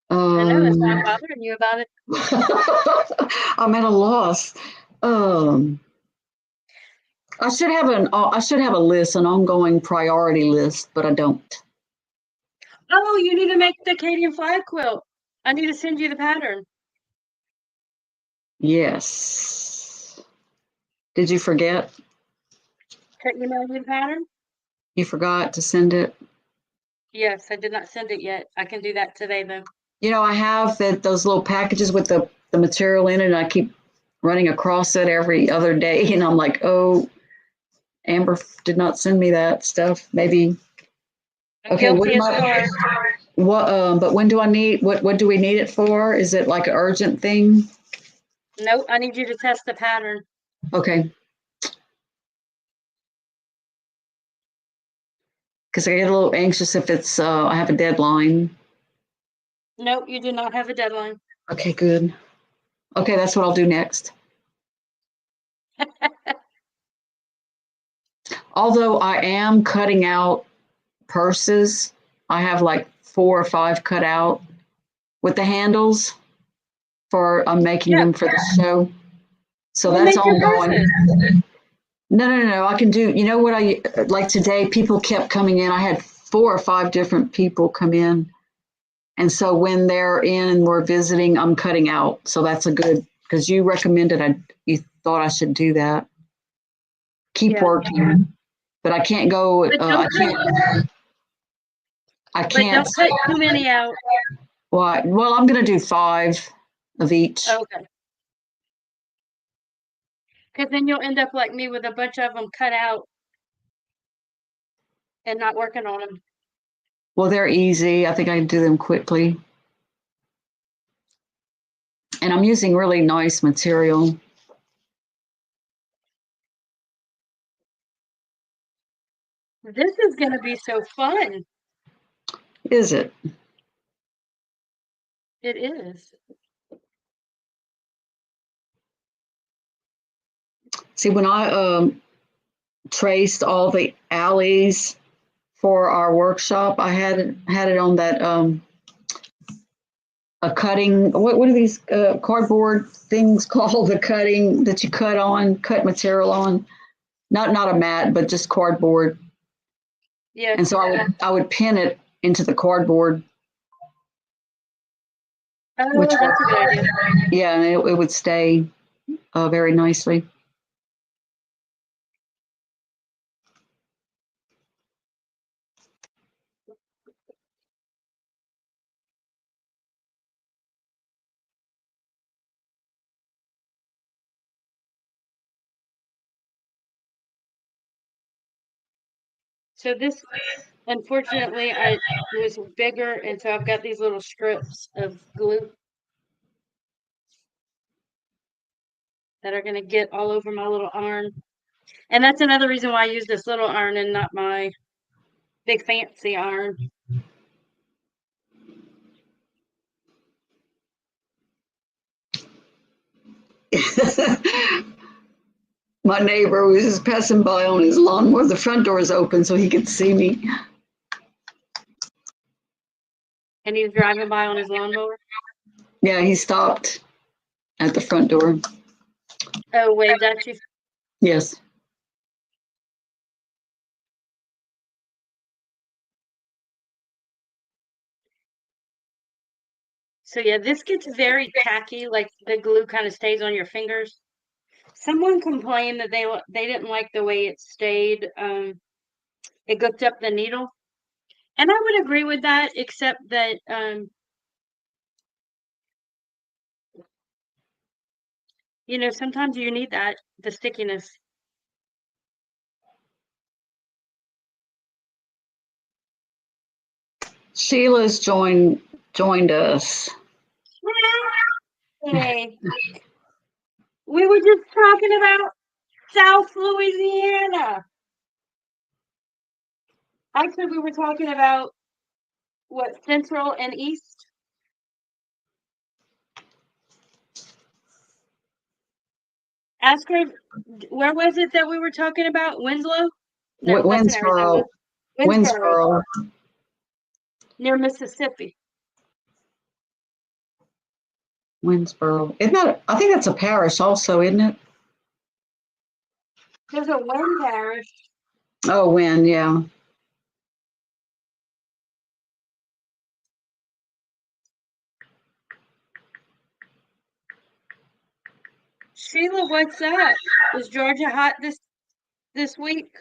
Speaker 1: I know that's why I'm
Speaker 2: Um,
Speaker 1: bothering you about it.
Speaker 2: I'm at a loss. Um, I should have a list, an ongoing priority list, but I don't.
Speaker 1: Oh, you need to make the Acadian flag quilt. I need to send you the pattern.
Speaker 2: Yes. Did you forget?
Speaker 1: Can you email you the pattern?
Speaker 2: You forgot to send it?
Speaker 1: Yes, I did not send it yet. I can do that today though.
Speaker 2: I have those little packages with the material in it, and I keep running across it every other day, and I'm like, oh, Amber did not send me that stuff. Maybe.
Speaker 1: I'm
Speaker 2: Okay,
Speaker 1: guilty as charged.
Speaker 2: but when do I need, what do we need it for? Is it like an urgent thing?
Speaker 1: Nope, I need you to test the pattern.
Speaker 2: Okay. Because I get a little anxious if it's, I have a deadline.
Speaker 1: Nope, you do not have a deadline.
Speaker 2: Okay, good. Okay, that's what I'll do next. Although I am cutting out purses, I have like 4 or 5 cut out with the handles for I'm making
Speaker 1: Yeah,
Speaker 2: them for the show. So
Speaker 1: we'll
Speaker 2: that's
Speaker 1: make your
Speaker 2: ongoing.
Speaker 1: purses.
Speaker 2: No. I can do, you know what I like today? People kept coming in. I had 4 or 5 different people come in. And so when they're in and we're visiting, I'm cutting out. So that's a good, because you recommended, you thought I should do that. Keep
Speaker 1: Yeah,
Speaker 2: working. But I can't go,
Speaker 1: but don't cut.
Speaker 2: I
Speaker 1: But
Speaker 2: can't,
Speaker 1: don't cut too many out.
Speaker 2: well, I'm going to do 5 of each.
Speaker 1: Okay. Because then you'll end up like me with a bunch of them cut out and not working on them.
Speaker 2: Well, they're easy. I think I can do them quickly. And I'm using really nice material.
Speaker 1: This is going to be so fun.
Speaker 2: Is it?
Speaker 1: It is.
Speaker 2: See, when I traced all the alleys for our workshop, I had it on that a cutting. What are these cardboard things called? The cutting that you cut material on. Not a mat, but just cardboard.
Speaker 1: Yeah.
Speaker 2: And so I would pin it into the cardboard, which
Speaker 1: Oh, that's a good idea.
Speaker 2: yeah, and it would stay very nicely.
Speaker 1: So this, unfortunately, it was bigger, and so I've got these little strips of glue that are going to get all over my little iron. And that's another reason why I use this little iron and not my big fancy iron.
Speaker 2: My neighbor was just passing by on his lawnmower. The front door is open so he could see me.
Speaker 1: And he's driving by on his lawnmower.
Speaker 2: Yeah, he stopped at the front door.
Speaker 1: Oh, waved at you.
Speaker 2: Yes.
Speaker 1: So yeah, this gets very tacky, like the glue kind of stays on your fingers. Someone complained that they didn't like the way it stayed. It gooked up the needle, and I would agree with that, except that sometimes you need the stickiness.
Speaker 2: Sheila's joined us.
Speaker 1: Hey, we were just talking about South Louisiana. Actually, we were talking about what Central and East. Ask her, where was it that we were talking about? Winslow? No, that's in Arizona.
Speaker 2: Winsboro.
Speaker 1: Winsboro,
Speaker 2: Winsboro.
Speaker 1: near Mississippi.
Speaker 2: Winsboro. Isn't that, I think that's a parish also, isn't it?
Speaker 1: There's a Wynn parish.
Speaker 2: Oh, when, yeah.
Speaker 1: Sheila, what's up? Is Georgia hot this week?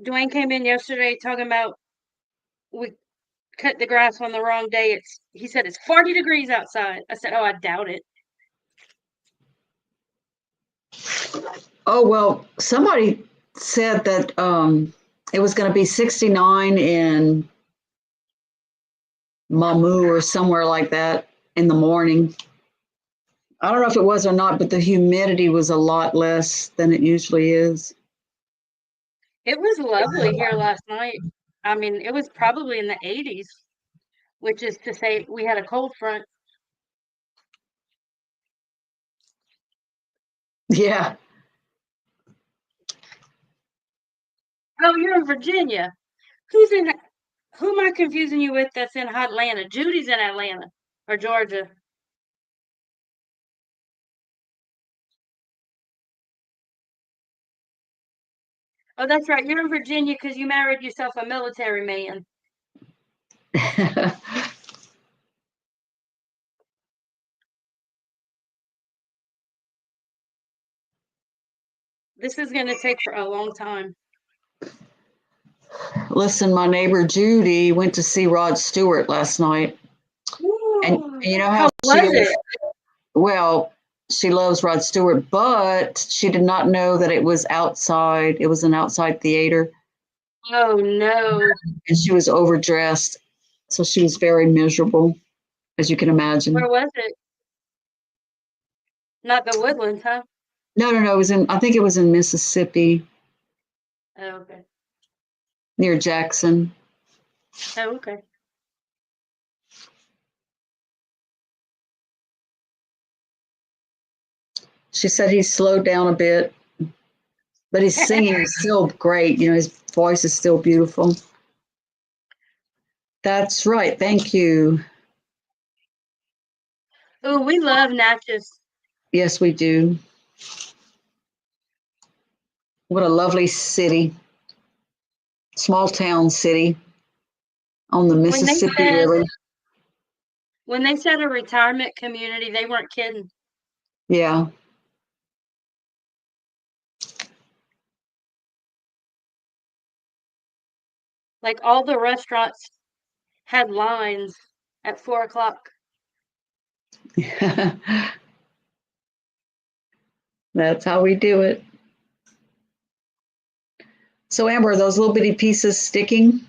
Speaker 1: Dwayne came in yesterday talking about we cut the grass on the wrong day. He said it's 40 degrees outside. I said, oh, I doubt it.
Speaker 2: Oh, well, somebody said that it was going to be 69 in Mamu or somewhere like that in the morning. I don't know if it was or not, but the humidity was a lot less than it usually is.
Speaker 1: It was lovely here last night. I mean, it was probably in the 80s, which is to say we had a cold front.
Speaker 2: Yeah.
Speaker 1: Oh, you're in Virginia. Who am I confusing you with that's in Atlanta? Judy's in Atlanta or Georgia. Oh, that's right. You're in Virginia because you married yourself a military man. This is going to take for a long time.
Speaker 2: Listen, my neighbor Judy went to see Rod Stewart last night. And you know how
Speaker 1: was it?
Speaker 2: Well, she loves Rod Stewart, but she did not know that it was outside. It was an outside theater.
Speaker 1: Oh, no.
Speaker 2: And she was overdressed. So she was very miserable, as you can imagine.
Speaker 1: Where was it? Not the Woodlands, huh?
Speaker 2: No. It was I think it was in Mississippi.
Speaker 1: Oh, okay.
Speaker 2: Near Jackson.
Speaker 1: Oh, okay.
Speaker 2: She said he slowed down a bit, but his singing is still great. You know, his voice is still beautiful. That's right. Thank you.
Speaker 1: Oh, we love Natchez.
Speaker 2: Yes, we do. What a lovely city. Small town city on the Mississippi River.
Speaker 1: When they said a retirement community, they weren't kidding.
Speaker 2: Yeah.
Speaker 1: Like all the restaurants had lines at 4:00.
Speaker 2: That's how we do it. So, Amber, are those little bitty pieces sticking?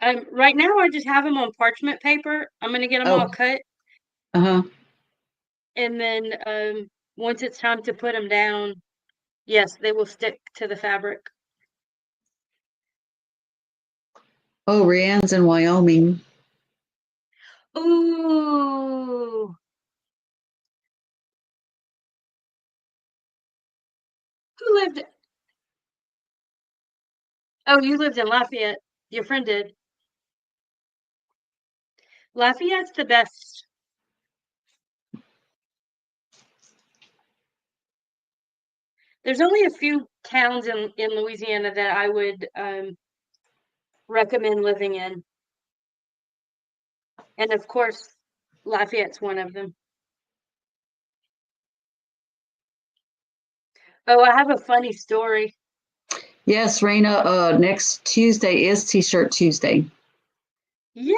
Speaker 1: Right now, I just have them on parchment paper. I'm going to get them all cut.
Speaker 2: Uh-huh.
Speaker 1: And then once it's time to put them down, yes, they will stick to the fabric.
Speaker 2: Oh, Rianne's in Wyoming.
Speaker 1: Ooh. Who lived? Oh, you lived in Lafayette. Your friend did. Lafayette's the best. There's only a few towns in Louisiana that I would recommend living in. And of course, Lafayette's one of them. Oh, I have a funny story.
Speaker 2: Yes, Raina, next Tuesday is T-shirt Tuesday.
Speaker 1: Yay!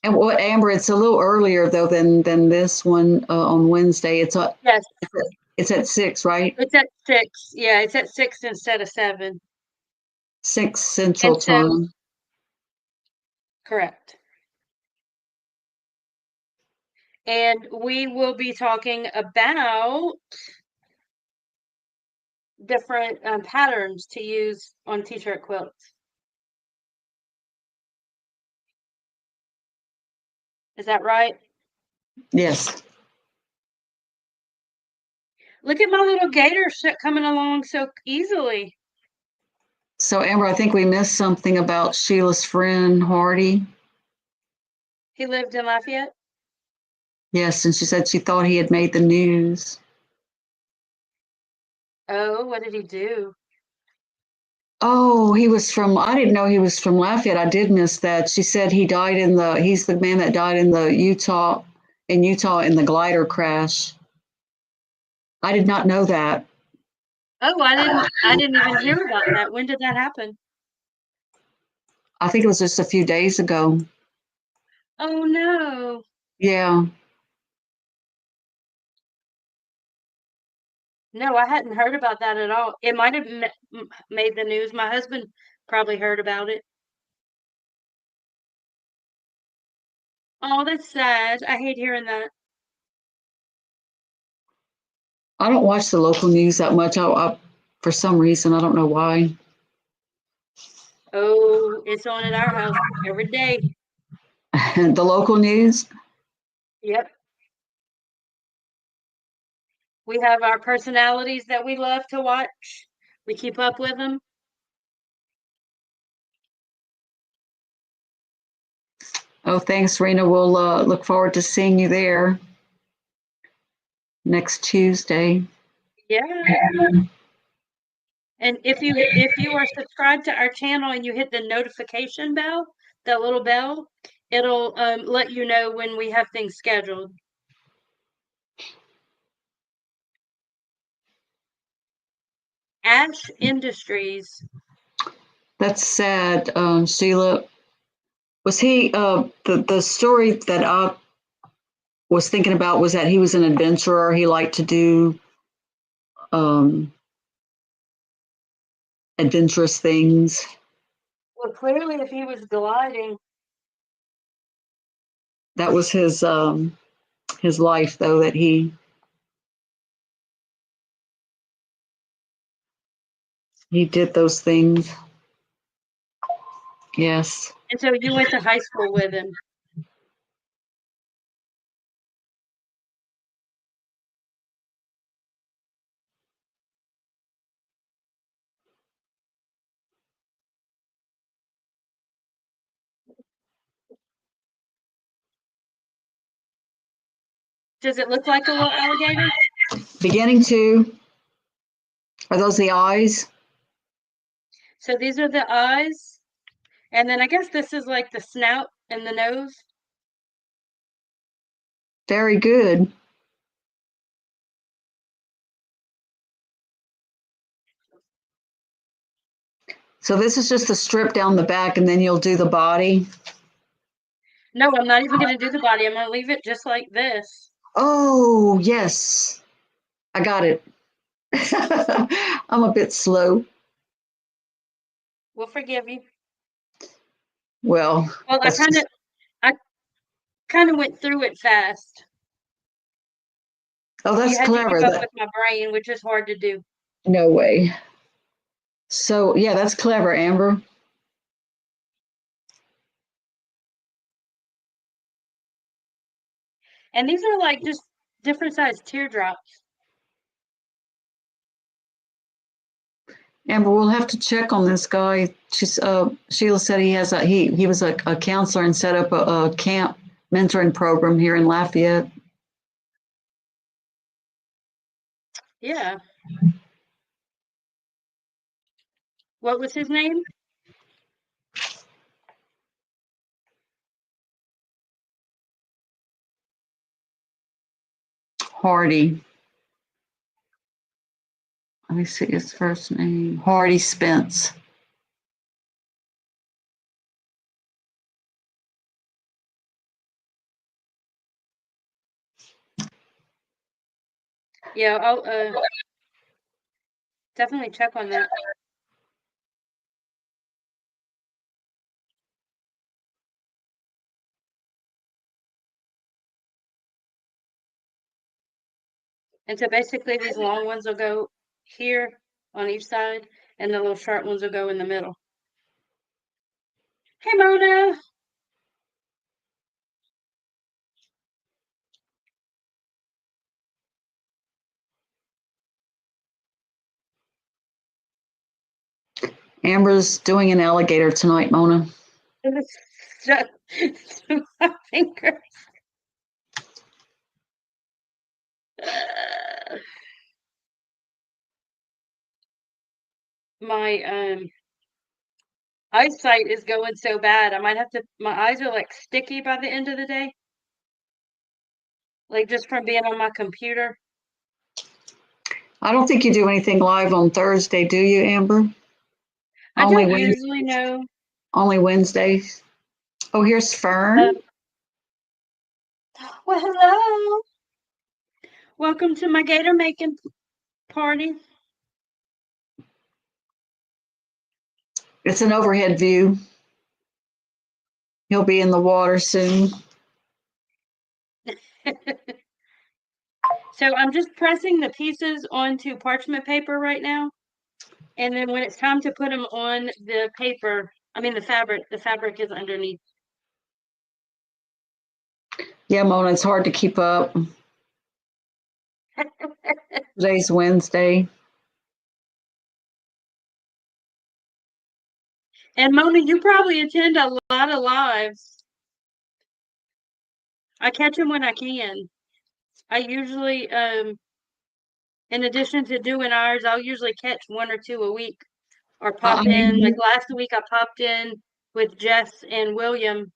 Speaker 2: And what, Amber, it's a little earlier though than this one on Wednesday.
Speaker 1: Yes.
Speaker 2: It's at 6, right?
Speaker 1: It's at 6. Yeah, it's at 6 instead of 7.
Speaker 2: 6 Central Time.
Speaker 1: Correct. And we will be talking about different patterns to use on t-shirt quilts. Is that right?
Speaker 2: Yes.
Speaker 1: Look at my little gator coming along so easily.
Speaker 2: So, Amber, I think we missed something about Sheila's friend, Hardy.
Speaker 1: He lived in Lafayette?
Speaker 2: Yes, and she said she thought he had made the news.
Speaker 1: Oh, what did he do?
Speaker 2: Oh, he was from, I didn't know he was from Lafayette. I did miss that. She said he's the man that died in Utah in the glider crash. I did not know that.
Speaker 1: Oh, I didn't even hear about that. When did that happen?
Speaker 2: I think it was just a few days ago.
Speaker 1: Oh no.
Speaker 2: Yeah.
Speaker 1: No, I hadn't heard about that at all. It might have made the news. My husband probably heard about it. Oh, that's sad. I hate hearing that.
Speaker 2: I don't watch the local news that much. For some reason, I don't know why.
Speaker 1: Oh, it's on at our house every day.
Speaker 2: The local news.
Speaker 1: Yep. We have our personalities that we love to watch. We keep up with them.
Speaker 2: Oh, thanks, Rena. We'll look forward to seeing you there next Tuesday.
Speaker 1: Yeah. And if you are subscribed to our channel and you hit the notification bell, the little bell, it'll let you know when we have things scheduled. Ash Industries.
Speaker 2: That's sad, Sheila. Was he the story that I was thinking about was that he was an adventurer. He liked to do um, adventurous things.
Speaker 1: Well, clearly, if he was gliding,
Speaker 2: That was his life, though, that he did those things. Yes.
Speaker 1: and so you went to high school with him. Does it look like a little alligator?
Speaker 2: Beginning to, are those the eyes?
Speaker 1: So these are the eyes, and then I guess this is like the snout and the nose.
Speaker 2: Very good. So this is just the strip down the back, and then you'll do the body.
Speaker 1: No, I'm not even going to do the body. I'm going to leave it just like this.
Speaker 2: Oh, yes. I got it. I'm a bit slow.
Speaker 1: We'll forgive you.
Speaker 2: Well,
Speaker 1: Well,
Speaker 2: that's just,
Speaker 1: I kind of went through it fast.
Speaker 2: oh,
Speaker 1: You
Speaker 2: that's
Speaker 1: had to keep
Speaker 2: clever.
Speaker 1: up with my brain, which is hard to do.
Speaker 2: No way. So, yeah, that's clever, Amber.
Speaker 1: And these are like just different sized teardrops.
Speaker 2: Amber, we'll have to check on this guy. Sheila said he was a counselor and set up a camp mentoring program here in Lafayette.
Speaker 1: Yeah. What was his name?
Speaker 2: Hardy. Let me see his first name. Hardy Spence.
Speaker 1: Yeah, I'll definitely check on that. And so basically these long ones will go here on each side, and the little short ones will go in the middle. Hey, Mona.
Speaker 2: Amber's doing an alligator tonight, Mona.
Speaker 1: Shut my finger. my eyesight is going so bad. I might have to, my eyes are like sticky by the end of the day. Like just from being on my computer.
Speaker 2: I don't think you do anything live on Thursday, do you, Amber?
Speaker 1: I
Speaker 2: Only
Speaker 1: don't
Speaker 2: Wednesday,
Speaker 1: usually know.
Speaker 2: only Wednesdays. Oh, here's Fern.
Speaker 1: Well, hello. Welcome to my gator making party.
Speaker 2: It's an overhead view. He'll be in the water soon.
Speaker 1: So I'm just pressing the pieces onto parchment paper right now. And then when it's time to put them on the paper, I mean the fabric is underneath.
Speaker 2: Yeah, Mona, it's hard to keep up. Today's Wednesday.
Speaker 1: And Mona, you probably attend a lot of lives. I catch them when I can. I usually, in addition to doing ours, I'll usually catch one or two a week or
Speaker 2: I
Speaker 1: pop in. Like last week, I popped in with Jess and William,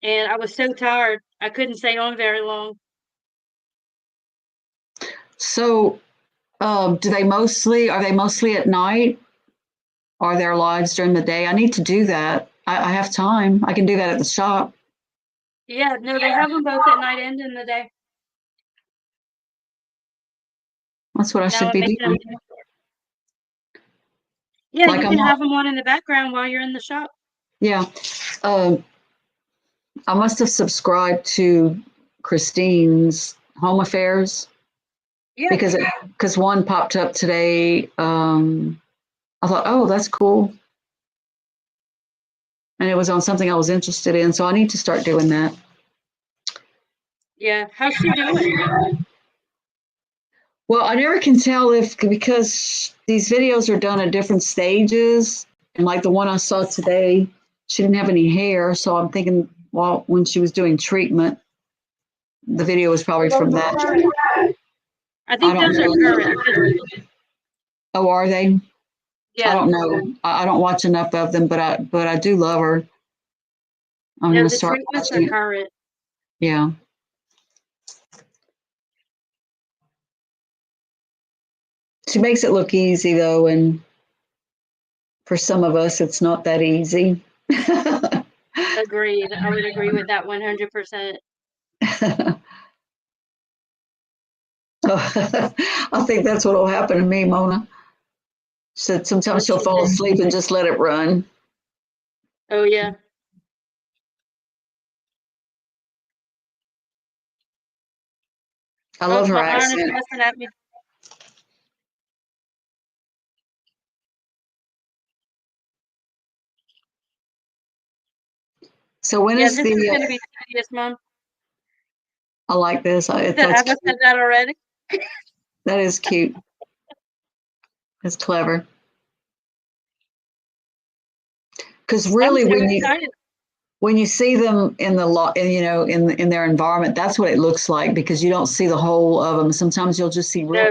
Speaker 1: and I was so tired I couldn't stay on very long.
Speaker 2: So, are they mostly at night? Are there lives during the day? I need to do that. I have time. I can do that at the shop.
Speaker 1: Yeah, no, they have them both at night and in the day.
Speaker 2: That's what I
Speaker 1: Now
Speaker 2: should
Speaker 1: I'm
Speaker 2: be
Speaker 1: making them.
Speaker 2: doing.
Speaker 1: Yeah,
Speaker 2: Like
Speaker 1: you can have them on in the background while you're in the shop.
Speaker 2: yeah. Um, I must have subscribed to Christine's Home Affairs
Speaker 1: Yeah,
Speaker 2: because one popped up today. I thought, oh, that's cool, and it was on something I was interested in. So I need to start doing that.
Speaker 1: yeah. How's she doing?
Speaker 2: Well, I never can tell if because these videos are done at different stages, and like the one I saw today, she didn't have any hair, so I'm thinking, well, when she was doing treatment, the video was probably from
Speaker 1: Those are
Speaker 2: that.
Speaker 1: current. I
Speaker 2: I
Speaker 1: think
Speaker 2: don't
Speaker 1: those are current.
Speaker 2: know. Oh, are they? I
Speaker 1: Yeah.
Speaker 2: don't know. I don't watch enough of them, but I do love her. I'm
Speaker 1: No,
Speaker 2: gonna
Speaker 1: the
Speaker 2: start
Speaker 1: treatments are
Speaker 2: watching it.
Speaker 1: current.
Speaker 2: Yeah. She makes it look easy though, and for some of us, it's not that easy.
Speaker 1: Agreed. I would agree with that 100%.
Speaker 2: I think that's what will happen to me, Mona. She said sometimes
Speaker 1: What'd
Speaker 2: she'll
Speaker 1: she
Speaker 2: fall
Speaker 1: say?
Speaker 2: asleep and just let it run.
Speaker 1: Oh, yeah.
Speaker 2: I
Speaker 1: Oh,
Speaker 2: love her
Speaker 1: my iron is
Speaker 2: accent.
Speaker 1: messing at me.
Speaker 2: So when
Speaker 1: Yeah,
Speaker 2: is
Speaker 1: this is
Speaker 2: the?
Speaker 1: going to be tedious, Mom.
Speaker 2: I like this. That's
Speaker 1: Have I said
Speaker 2: cute.
Speaker 1: that already?
Speaker 2: That is cute. That's clever. Because
Speaker 1: I'm
Speaker 2: really,
Speaker 1: so excited.
Speaker 2: when you see them in the in their environment, that's what it looks like because you don't see the whole of them. Sometimes you'll just see
Speaker 1: No,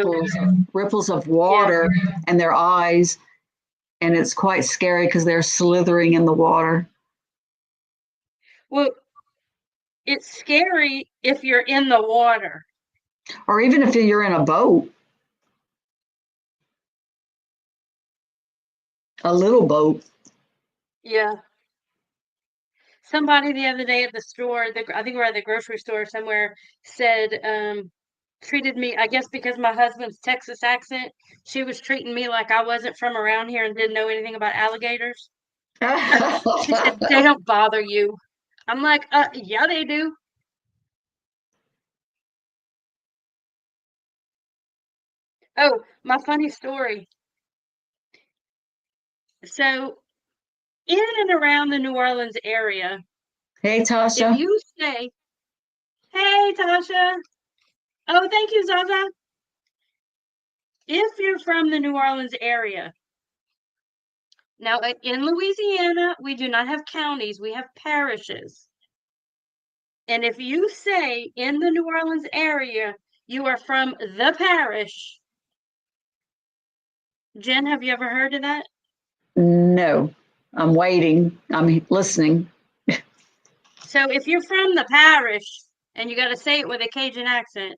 Speaker 2: ripples of
Speaker 1: yeah.
Speaker 2: water and their eyes, and it's quite scary because they're slithering in the water.
Speaker 1: Well, it's scary if you're in the water.
Speaker 2: Or even if you're in a boat, a little boat.
Speaker 1: Yeah. Somebody the other day at the store, I think we're at the grocery store somewhere, said, treated me, I guess because my husband's Texas accent, she was treating me like I wasn't from around here and didn't know anything about alligators. She said, they don't bother you. I'm like, yeah, they do. Oh, my funny story. So, in and around the New Orleans area,
Speaker 2: Hey,
Speaker 1: if
Speaker 2: Tasha.
Speaker 1: you say, hey, Tasha, oh, thank you, Zaza. If you're from the New Orleans area, now in Louisiana, we do not have counties, we have parishes. And if you say in the New Orleans area, you are from the parish, Jen, have you ever heard of that?
Speaker 2: No, I'm waiting. I'm listening.
Speaker 1: So if you're from the parish, and you got to say it with a Cajun accent,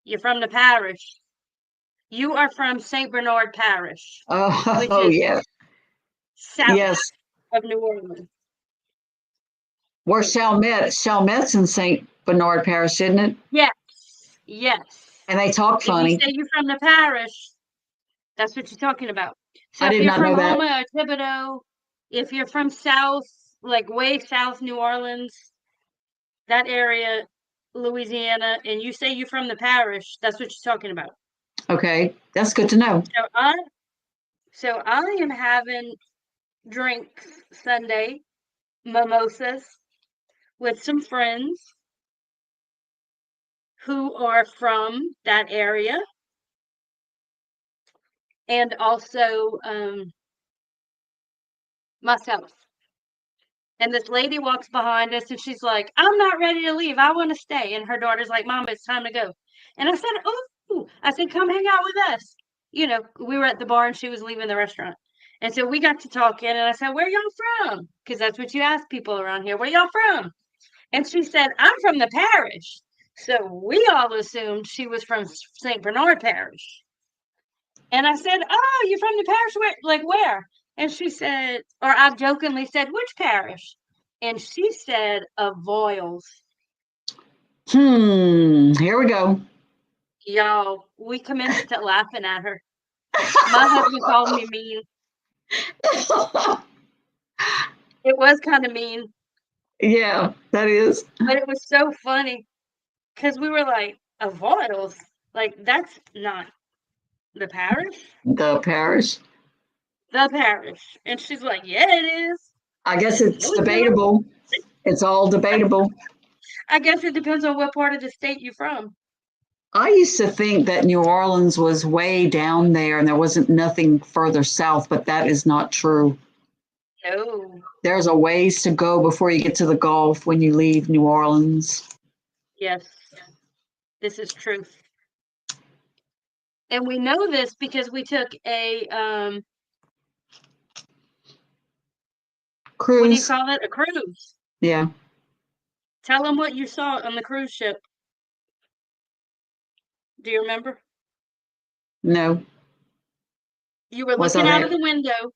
Speaker 1: you're from the parish. You are from St. Bernard Parish, which
Speaker 2: Oh,
Speaker 1: is
Speaker 2: yes.
Speaker 1: south
Speaker 2: Yes.
Speaker 1: of New Orleans.
Speaker 2: We're Chalmette's in St. Bernard Parish, isn't it?
Speaker 1: Yes, yes.
Speaker 2: And they talk
Speaker 1: If you
Speaker 2: funny.
Speaker 1: say you're from the parish, that's what you're talking about. So
Speaker 2: I
Speaker 1: if
Speaker 2: did
Speaker 1: you're
Speaker 2: not
Speaker 1: from
Speaker 2: know that.
Speaker 1: Houma or Thibodeau, if you're from south, like way south New Orleans, that area, Louisiana, and you say you're from the parish, that's what you're talking about.
Speaker 2: Okay, that's good to know.
Speaker 1: So I am having drinks Sunday, mimosas, with some friends who are from that area, and also myself. And this lady walks behind us and she's like, I'm not ready to leave. I want to stay. And her daughter's like, Mom, it's time to go. And I said, oh, I said, come hang out with us. You know, we were at the bar and she was leaving the restaurant. And so we got to talking and I said, where y'all from? Because that's what you ask people around here. Where y'all from? And she said, I'm from the parish. So we all assumed she was from St. Bernard Parish. And I said, oh, you're from the parish? Where? Like where? And she said, or I jokingly said, which parish? And she said, Avoyles.
Speaker 2: Here we go.
Speaker 1: Y'all, we commenced to laughing at her. My husband called me mean. It was kind of mean,
Speaker 2: Yeah, that is.
Speaker 1: but it was so funny because we were like, Avoyles? Like, that's not the parish?
Speaker 2: The parish.
Speaker 1: The parish. And she's like, yeah, it is.
Speaker 2: I guess it's
Speaker 1: No, it's not.
Speaker 2: debatable. It's all debatable.
Speaker 1: I guess it depends on what part of the state you're from.
Speaker 2: I used to think that New Orleans was way down there and there wasn't nothing further south, but that is not true.
Speaker 1: No.
Speaker 2: There's a ways to go before you get to the Gulf when you leave New Orleans.
Speaker 1: Yes, this is truth. And we know this because we took a what do you
Speaker 2: Cruise.
Speaker 1: call it? A cruise.
Speaker 2: Yeah.
Speaker 1: Tell them what you saw on the cruise ship. Do you remember?
Speaker 2: No.
Speaker 1: You were
Speaker 2: Was I
Speaker 1: looking out of
Speaker 2: there?
Speaker 1: the window.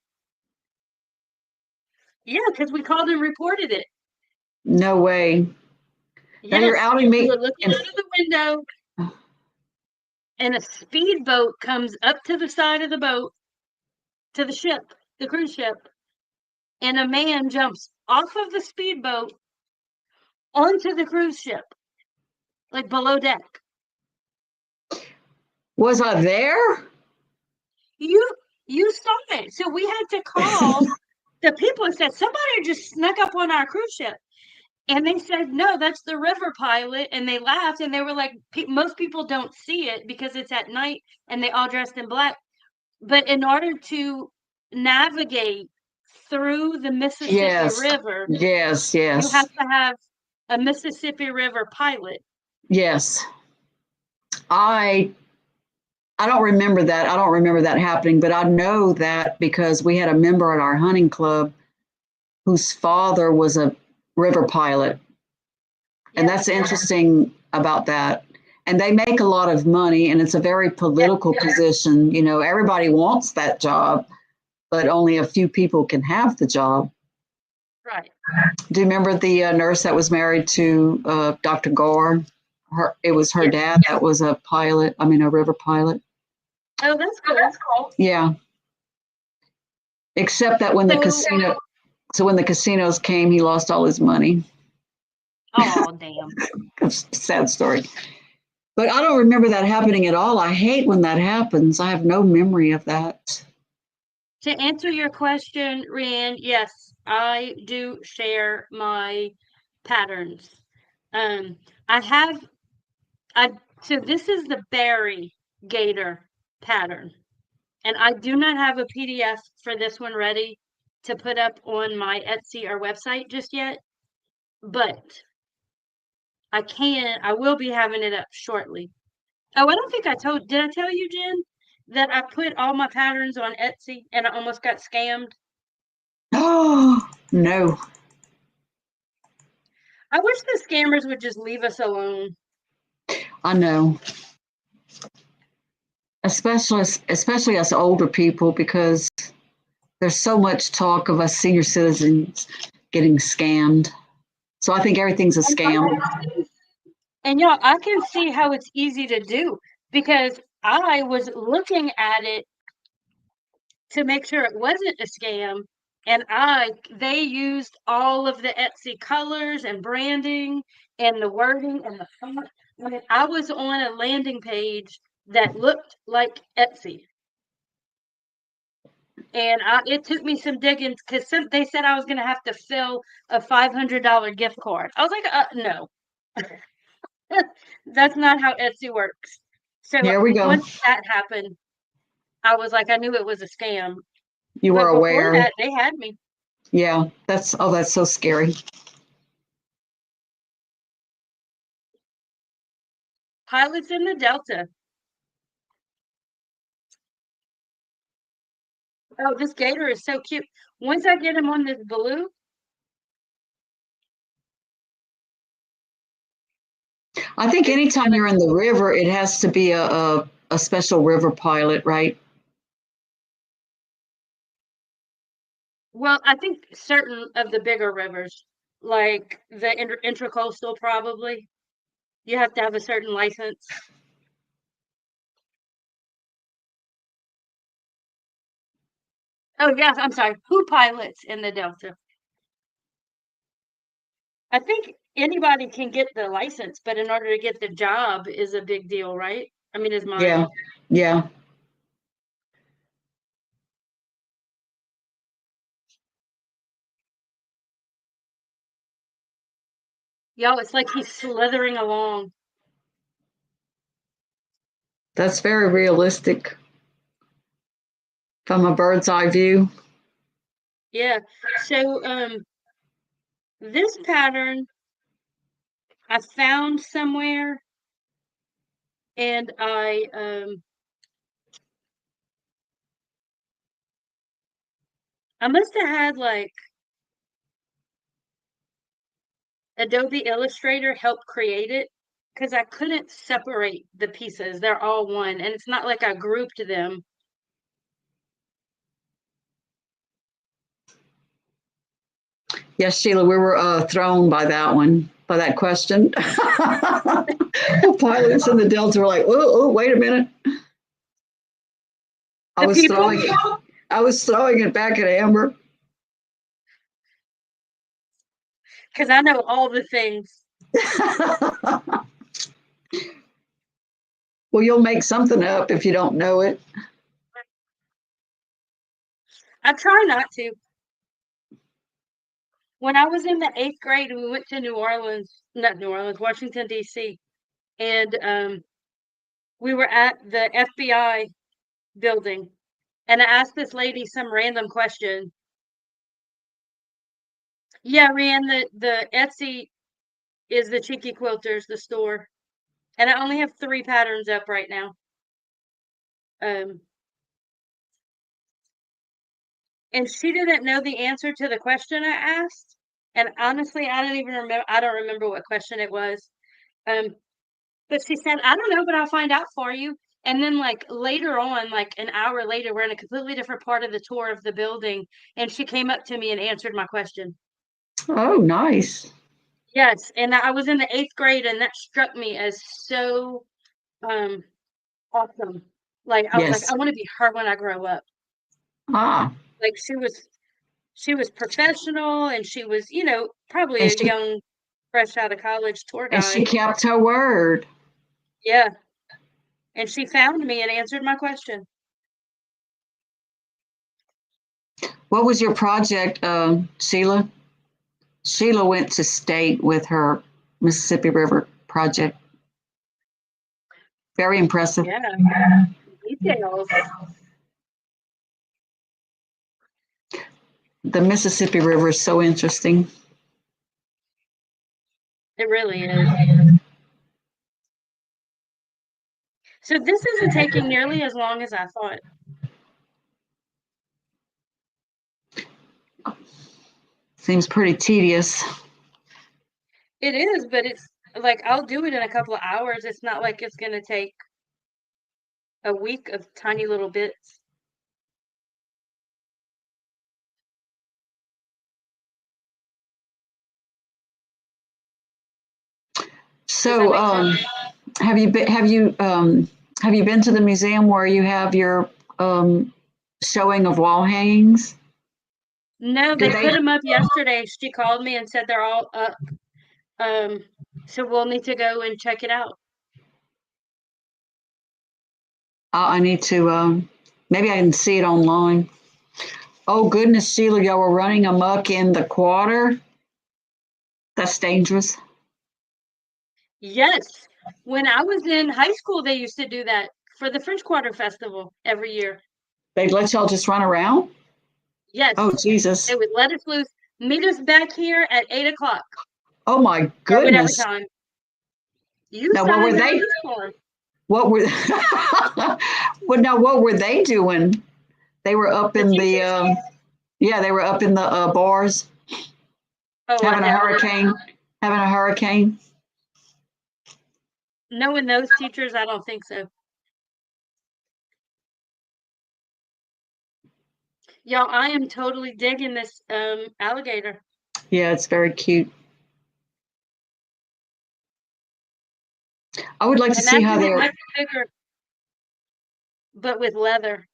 Speaker 1: Yeah, because we called and reported it.
Speaker 2: No way. Now you're
Speaker 1: Yes,
Speaker 2: outing
Speaker 1: we
Speaker 2: me.
Speaker 1: were looking out of the window, and a speedboat comes up to the side of the boat, to the ship, the cruise ship, and a man jumps off of the speedboat onto the cruise ship, like below deck.
Speaker 2: Was I there?
Speaker 1: You saw it. So we had to call the people and said, somebody just snuck up on our cruise ship. And they said, no, that's the river pilot. And they laughed and they were like, most people don't see it because it's at night and they all dressed in black. But in order to navigate through the Mississippi
Speaker 2: Yes.
Speaker 1: River,
Speaker 2: Yes.
Speaker 1: you
Speaker 2: Yes.
Speaker 1: have to have a Mississippi River pilot.
Speaker 2: Yes. I I don't remember that. I don't remember that happening, but I know that because we had a member at our hunting club whose father was a river pilot. And
Speaker 1: Yes.
Speaker 2: that's interesting about that. And they make a lot of money and it's a very political position. You know, everybody wants that job, but only a few people can have the job.
Speaker 1: Right.
Speaker 2: Do you remember the nurse that was married to Dr. Gore? It was her
Speaker 1: Yes.
Speaker 2: dad that was a pilot, a river pilot.
Speaker 1: Oh, that's cool.
Speaker 2: Yeah. Except that when the casinos came, he lost all his money.
Speaker 1: Oh, damn.
Speaker 2: It's a sad story. But I don't remember that happening at all. I hate when that happens. I have no memory of that.
Speaker 1: To answer your question, Rianne, yes, I do share my patterns. Um, I have so this is the berry gator pattern. And I do not have a PDF for this one ready to put up on my Etsy or website just yet, but I will be having it up shortly. Oh, I don't think did I tell you, Jen, that I put all my patterns on Etsy and I almost got scammed?
Speaker 2: Oh, no.
Speaker 1: I wish the scammers would just leave us alone.
Speaker 2: I know. Especially us older people, because there's so much talk of us senior citizens getting scammed. So I think everything's a scam.
Speaker 1: And y'all, I can see how it's easy to do because I was looking at it to make sure it wasn't a scam. And they used all of the Etsy colors and branding and the wording and the font. I mean, I was on a landing page that looked like Etsy. And it took me some digging because they said I was going to have to fill a $500 gift card. I was like, no, that's not how Etsy works. So
Speaker 2: Here we go.
Speaker 1: once that happened, I was like, I knew it was a scam.
Speaker 2: You were
Speaker 1: But before
Speaker 2: aware.
Speaker 1: that, they had me.
Speaker 2: Yeah, that's so scary.
Speaker 1: Pilots in the Delta. Oh, this gator is so cute. Once I get him on this blue,
Speaker 2: I think
Speaker 1: it's
Speaker 2: anytime
Speaker 1: gonna
Speaker 2: you're in the river, it has to be a special river pilot, right?
Speaker 1: well, I think certain of the bigger rivers, like the intracoastal, probably you have to have a certain license. Oh yes, I'm sorry. Who pilots in the Delta? I think anybody can get the license, but in order to get the job is a big deal, right? I mean, is
Speaker 2: Yeah,
Speaker 1: mine.
Speaker 2: yeah.
Speaker 1: Y'all, it's like he's slithering along.
Speaker 2: That's very realistic from a bird's eye view.
Speaker 1: Yeah. So this pattern I found somewhere and I must have had like Adobe Illustrator help create it because I couldn't separate the pieces. They're all one, and it's not like I grouped them.
Speaker 2: Yes, Sheila, we were thrown by that one, by that question. The pilots in the Delta were like, oh, wait a minute. I
Speaker 1: The
Speaker 2: was
Speaker 1: people,
Speaker 2: throwing it. I was throwing it back at Amber.
Speaker 1: because I know all the things.
Speaker 2: Well, you'll make something up if you don't know it.
Speaker 1: I try not to. When I was in the 8th grade, we went to New Orleans, not New Orleans, Washington, D.C., and we were at the FBI building, and I asked this lady some random question. Yeah, Rianne, the Etsy is the Cheeky Quilters, the store, and I only have 3 patterns up right now. Um, and she didn't know the answer to the question I asked, and honestly, I don't even remember. I don't remember what question it was. Um, but she said, "I don't know, but I'll find out for you." And then, like later on, like an hour later, we're in a completely different part of the tour of the building, and she came up to me and answered my question.
Speaker 2: Oh, nice.
Speaker 1: Yes, and I was in the 8th grade, and that struck me as so um awesome. Like I was like,
Speaker 2: Yes.
Speaker 1: I want to be her when I grow up.
Speaker 2: Ah,
Speaker 1: Like she was professional, and she was, probably
Speaker 2: and
Speaker 1: a young, fresh out of college tour
Speaker 2: she
Speaker 1: guide.
Speaker 2: kept her word.
Speaker 1: Yeah, and she found me and answered my question.
Speaker 2: What was your project, Sheila? Sheila went to state with her Mississippi River project. Very impressive.
Speaker 1: Yeah, details.
Speaker 2: The Mississippi River is so interesting.
Speaker 1: It really is. So this isn't taking nearly as long as I thought.
Speaker 2: Seems pretty tedious.
Speaker 1: It is, but it's like I'll do it in a couple of hours. It's not like it's going to take a week of tiny little bits. Does that
Speaker 2: So,
Speaker 1: make sense?
Speaker 2: have you been to the museum where you have your showing of wall hangings?
Speaker 1: No,
Speaker 2: Do
Speaker 1: they
Speaker 2: they?
Speaker 1: put them up yesterday. She called me and said they're all up. Um, so we'll need to go and check it out.
Speaker 2: I need to. Maybe I can see it online. Oh goodness, Sheila, y'all were running amok in the quarter. That's dangerous.
Speaker 1: Yes. When I was in high school, they used to do that for the French Quarter Festival every year.
Speaker 2: They let y'all just run around? Oh
Speaker 1: Yes.
Speaker 2: Jesus.
Speaker 1: They would let us loose, meet us back here at 8 o'clock
Speaker 2: Oh my
Speaker 1: or whatever
Speaker 2: goodness.
Speaker 1: time. You
Speaker 2: Now what were
Speaker 1: signed the
Speaker 2: they?
Speaker 1: release form.
Speaker 2: What were? Well, now what were they doing? They were up
Speaker 1: The
Speaker 2: in the.
Speaker 1: teachers?
Speaker 2: Yeah, they were up in the bars
Speaker 1: Oh, I
Speaker 2: having a
Speaker 1: doubt it.
Speaker 2: hurricane. Having a hurricane.
Speaker 1: Knowing those teachers, I don't think so. Y'all, I am totally digging this alligator.
Speaker 2: Yeah, it's very cute. I would like to see how
Speaker 1: Imagine it
Speaker 2: they're.
Speaker 1: much bigger, but with leather.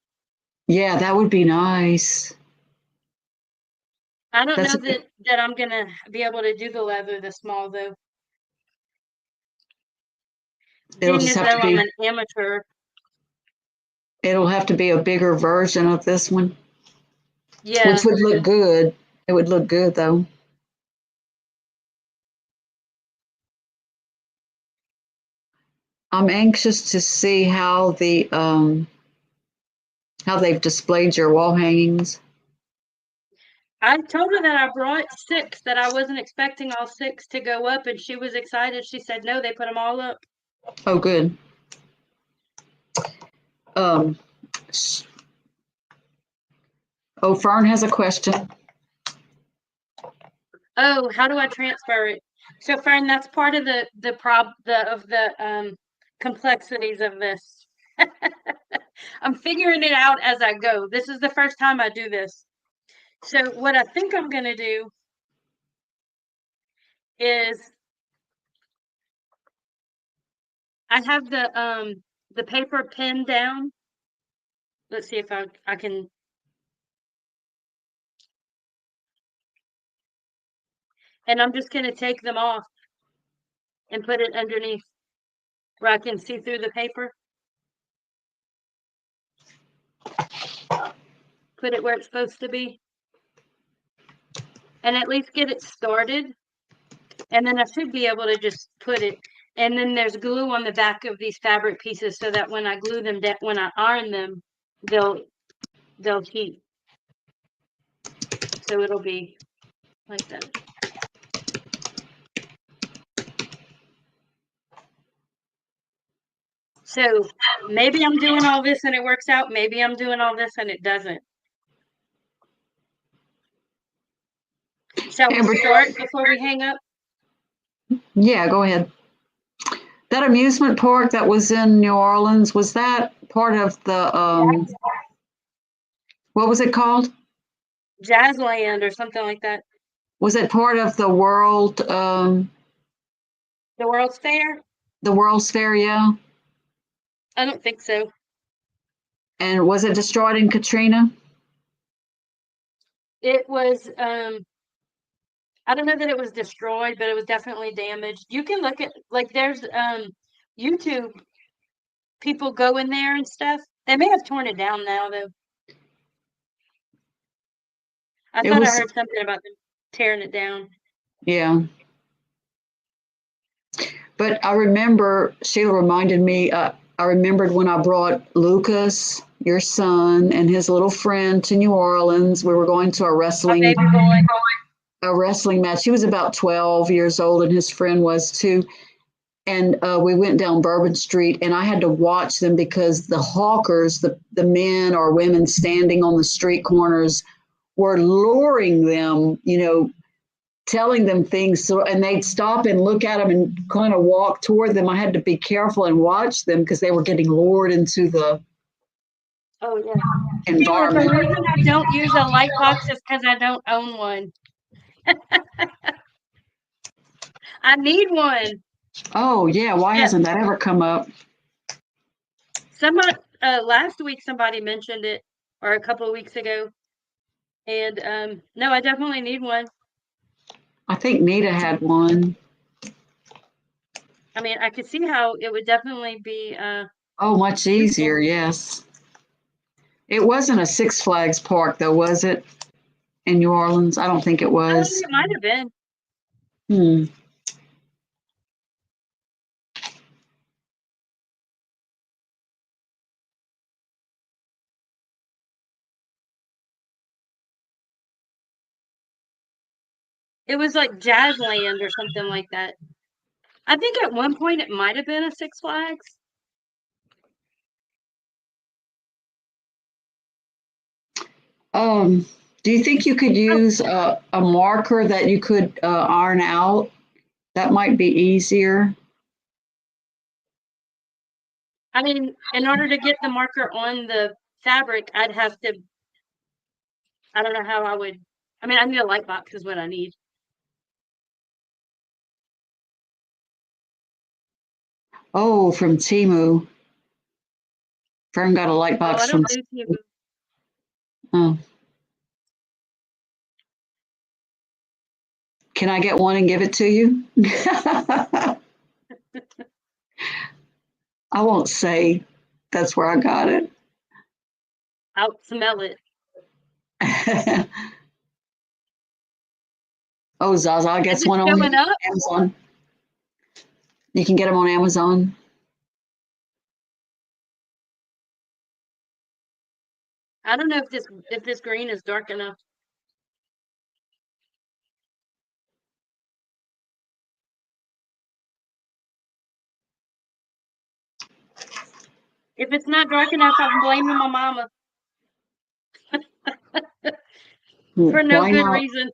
Speaker 2: Yeah, that would be nice.
Speaker 1: I don't
Speaker 2: That's.
Speaker 1: know that I'm gonna be able to do the leather this small though.
Speaker 2: It'll
Speaker 1: Being
Speaker 2: just
Speaker 1: as
Speaker 2: have to
Speaker 1: though I'm
Speaker 2: be.
Speaker 1: an amateur.
Speaker 2: It'll have to be a bigger version of this one, which
Speaker 1: Yeah.
Speaker 2: would look good. It would look good though. I'm anxious to see how they've displayed your wall hangings.
Speaker 1: I told her that I brought 6, that I wasn't expecting all 6 to go up, and she was excited. She said, no, they put them all up.
Speaker 2: Oh, good. Um, oh, Fern has a question.
Speaker 1: Oh, how do I transfer it? So, Fern, that's part of the complexities of this. I'm figuring it out as I go. This is the first time I do this. So, what I think I'm gonna do is I have the paper pinned down. Let's see if I can, and I'm just gonna take them off and put it underneath where I can see through the paper. Put it where it's supposed to be, and at least get it started. And then I should be able to just put it. And then there's glue on the back of these fabric pieces so that when I glue them down, when I iron them, they'll heat. So it'll be like that. So maybe I'm doing all this and it works out. Maybe I'm doing all this and it doesn't. Shall we
Speaker 2: Amber,
Speaker 1: start before we hang up?
Speaker 2: yeah, go ahead. That amusement park that was in New Orleans, was that part of the, what was it called?
Speaker 1: Jazzland or something like that.
Speaker 2: Was it part of
Speaker 1: The World's Fair?
Speaker 2: the World's Fair? Yeah.
Speaker 1: I don't think so.
Speaker 2: And was it destroyed in Katrina?
Speaker 1: It was I don't know that it was destroyed, but it was definitely damaged. You can look at like there's YouTube people go in there and stuff. They may have torn it down now though. I
Speaker 2: It
Speaker 1: thought I
Speaker 2: was,
Speaker 1: heard something about them tearing it down.
Speaker 2: yeah. But I remember, Sheila reminded me, I remembered when I brought Lucas, your son, and his little friend to New Orleans. We were going to
Speaker 1: My baby boy.
Speaker 2: a wrestling match. He was about 12 years old, and his friend was too. And we went down Bourbon Street, and I had to watch them because the hawkers, the men or women standing on the street corners, were luring them, telling them things, so, and they'd stop and look at them and kind of walk toward them. I had to be careful and watch them because they were getting lured into the
Speaker 1: Oh yeah. See, well, the
Speaker 2: environment.
Speaker 1: reason I don't use a light box is because I don't own one. I need one.
Speaker 2: Oh yeah, why
Speaker 1: Yeah.
Speaker 2: hasn't that ever come up?
Speaker 1: Somebody last week somebody mentioned it, or a couple of weeks ago, and no, I definitely need one.
Speaker 2: I think Nita had one.
Speaker 1: I mean, I could see how it would definitely be
Speaker 2: Oh, much
Speaker 1: useful.
Speaker 2: easier. Yes, it wasn't a Six Flags park though, was it? In New Orleans, I don't think it was.
Speaker 1: It might have been.
Speaker 2: Hmm.
Speaker 1: It was like Jazzland or something like that. I think at one point it might have been a Six Flags.
Speaker 2: Do you think you could
Speaker 1: Oh,
Speaker 2: use a marker that you could iron out? That might be easier.
Speaker 1: I mean, in order to get the marker on the fabric, I'd have to. I don't know how I would. I mean, I need a light box is what I need.
Speaker 2: Oh, from Timu. Fern got a light
Speaker 1: Oh,
Speaker 2: box
Speaker 1: I
Speaker 2: from.
Speaker 1: don't do Temu.
Speaker 2: Oh, can I get one and give it to you? I won't say that's where I got it.
Speaker 1: I'll smell it.
Speaker 2: Oh, Zaza
Speaker 1: Is
Speaker 2: gets
Speaker 1: it
Speaker 2: one on
Speaker 1: showing up?
Speaker 2: Amazon. You can get them on Amazon.
Speaker 1: I don't know if this green is dark enough. If it's not dark enough, I'm blaming my mama for no
Speaker 2: Why
Speaker 1: good
Speaker 2: not?
Speaker 1: reason.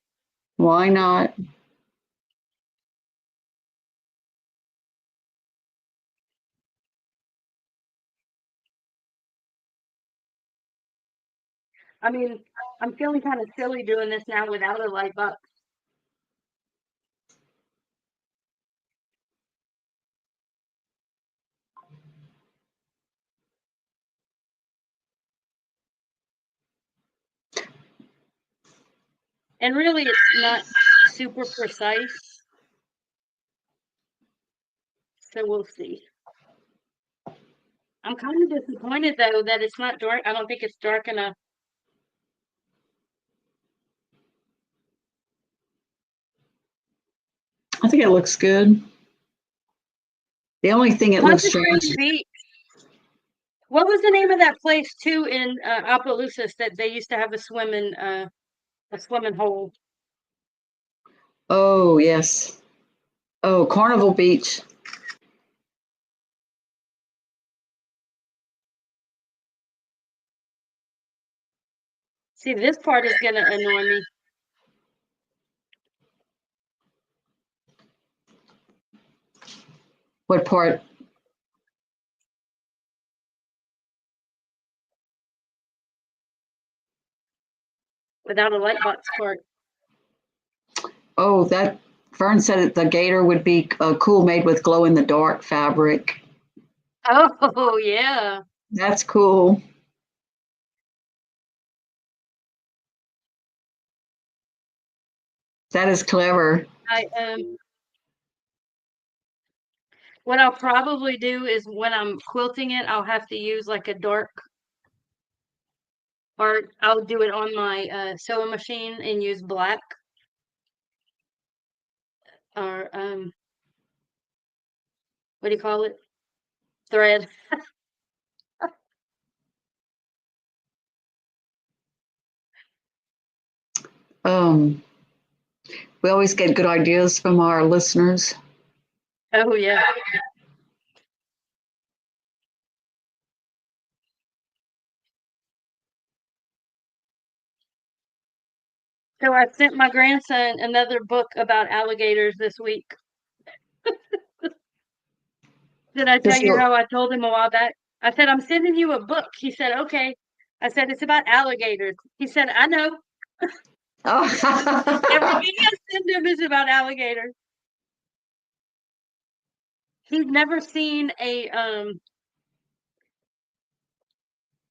Speaker 2: Why not?
Speaker 1: I mean, I'm feeling kind of silly doing this now without a light box. And really, it's not super precise. So we'll see. I'm kind of disappointed though that it's not dark. I don't think it's dark enough.
Speaker 2: I think it looks good. The only thing it looks
Speaker 1: Poncha
Speaker 2: strange.
Speaker 1: Springs Beach. What was the name of that place too in Opelousas that they used to have a swimming hole?
Speaker 2: Oh yes. Oh, Carnival Beach.
Speaker 1: See, this part is gonna annoy me
Speaker 2: What part?
Speaker 1: without a light box part.
Speaker 2: Oh, that Fern said that the gator would be cool made with glow in the dark fabric.
Speaker 1: Oh yeah.
Speaker 2: That's cool. That is clever.
Speaker 1: I what I'll probably do is when I'm quilting it, I'll have to use like a dark, or I'll do it on my sewing machine and use black or what do you call it? Thread.
Speaker 2: Um, we always get good ideas from our listeners.
Speaker 1: Oh yeah. So I sent my grandson another book about alligators this week. Did I tell
Speaker 2: Just
Speaker 1: you
Speaker 2: look.
Speaker 1: how I told him a while back? I said, I'm sending you a book. He said, okay. I said, it's about alligators. He said, I know.
Speaker 2: Oh.
Speaker 1: Everything I send him is about alligators. He's never seen a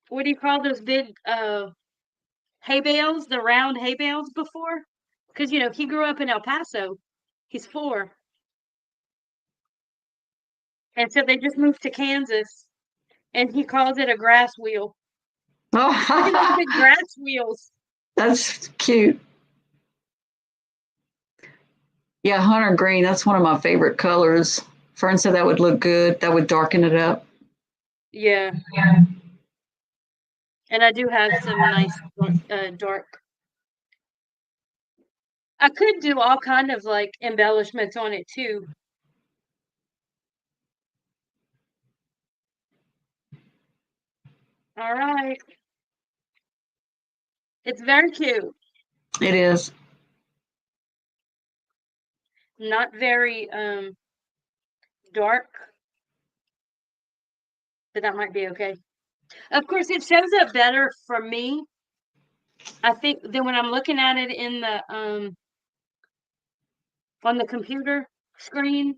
Speaker 1: what do you call those big hay bales, the round hay bales before? Because he grew up in El Paso. He's 4. And so they just moved to Kansas and he calls it a grass wheel. Look at those big grass wheels.
Speaker 2: That's cute. Yeah, hunter green, that's one of my favorite colors. Fern said that would look good. That would darken it up.
Speaker 1: Yeah. And I do have some nice dark. I could do all kind of like embellishments on it too. All right. It's very cute.
Speaker 2: It is.
Speaker 1: Not very dark, but that might be okay. Of course, it shows up better for me, I think, than when I'm looking at it in the on the computer screen.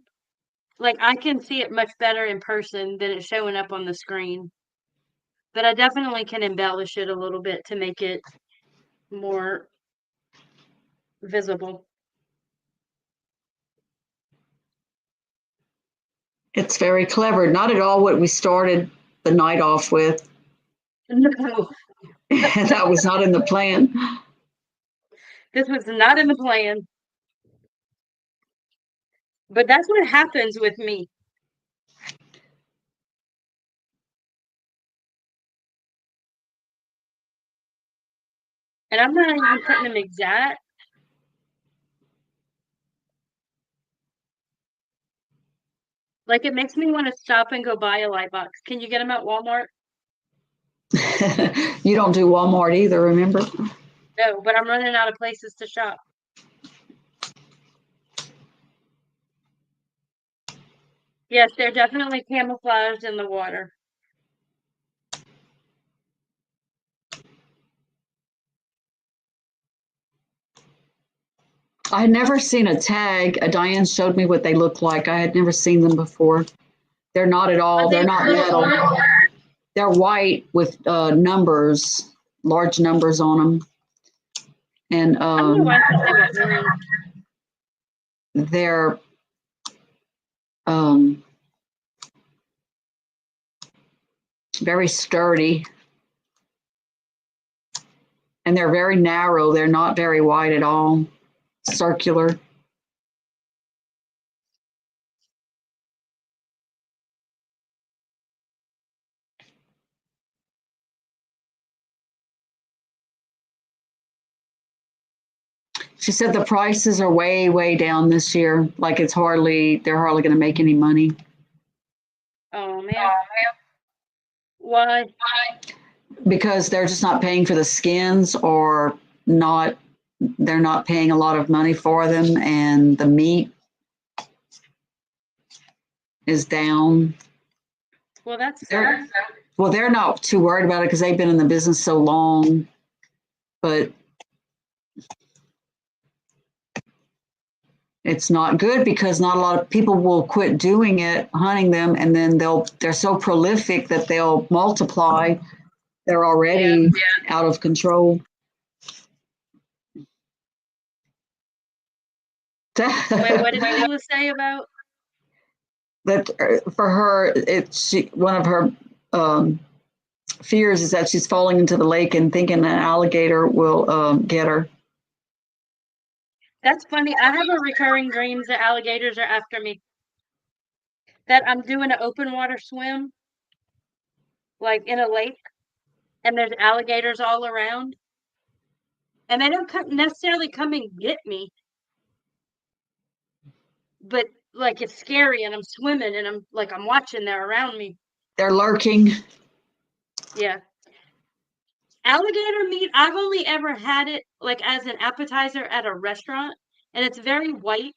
Speaker 1: Like I can see it much better in person than it's showing up on the screen. But I definitely can embellish it a little bit to make it more visible.
Speaker 2: It's very clever. Not at all what we started the night off with.
Speaker 1: No,
Speaker 2: That was not in the plan.
Speaker 1: this was not in the plan. But that's what happens with me. And I'm not even putting them exact. Like it makes me want to stop and go buy a light box. Can you get them at Walmart?
Speaker 2: You don't do Walmart either, remember?
Speaker 1: No, but I'm running out of places to shop. Yes, they're definitely camouflaged in the water.
Speaker 2: I had never seen a tag. Diane showed me what they look like. I had never seen them before. They're not at
Speaker 1: Are
Speaker 2: all. They're
Speaker 1: they
Speaker 2: not
Speaker 1: little
Speaker 2: metal.
Speaker 1: orange?
Speaker 2: They're white with numbers, large numbers on them, and
Speaker 1: I don't know why I thought they were orange.
Speaker 2: they're um, very sturdy, and they're very narrow. They're not very wide at all. Circular. She said the prices are way, way down this year. Like they're hardly going to make any money
Speaker 1: Oh man. Why?
Speaker 2: because they're just not paying for the skins or not, they're not paying a lot of money for them and the meat is down.
Speaker 1: Well, that
Speaker 2: They're,
Speaker 1: sucks.
Speaker 2: well, they're not too worried about it because they've been in the business so long, but it's not good because not a lot of people will quit doing it, hunting them, and then they're so prolific that they'll multiply. They're
Speaker 1: Yeah.
Speaker 2: already out of control.
Speaker 1: Wait, what did Sheila say about?
Speaker 2: That for her, one of her fears is that she's falling into the lake and thinking an alligator will get her.
Speaker 1: That's funny. I have a recurring dreams that alligators are after me. That I'm doing an open water swim, like in a lake, and there's alligators all around, and they don't necessarily come and get me, but like it's scary, and I'm swimming, and I'm watching. They're around me.
Speaker 2: They're lurking.
Speaker 1: Yeah. Alligator meat, I've only ever had it like as an appetizer at a restaurant, and it's very white,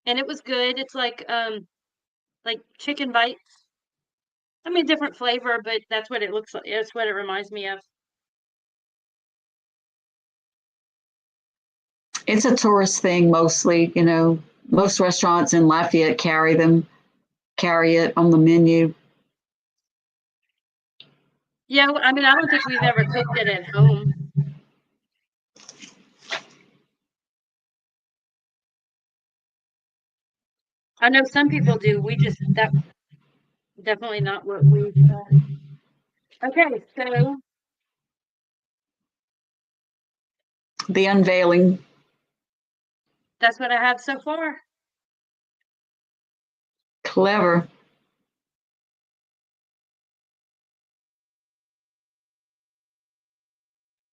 Speaker 1: and it was good. It's like chicken bites. I mean, different flavor, but that's what it looks like. That's what it reminds me of.
Speaker 2: It's a tourist thing mostly, you know. Most restaurants in Lafayette carry it on the menu.
Speaker 1: Yeah, I mean, I don't think we've ever cooked it at home. I know some people do. We just that definitely not what we've. Okay, so
Speaker 2: The unveiling.
Speaker 1: that's what I have so far.
Speaker 2: Clever.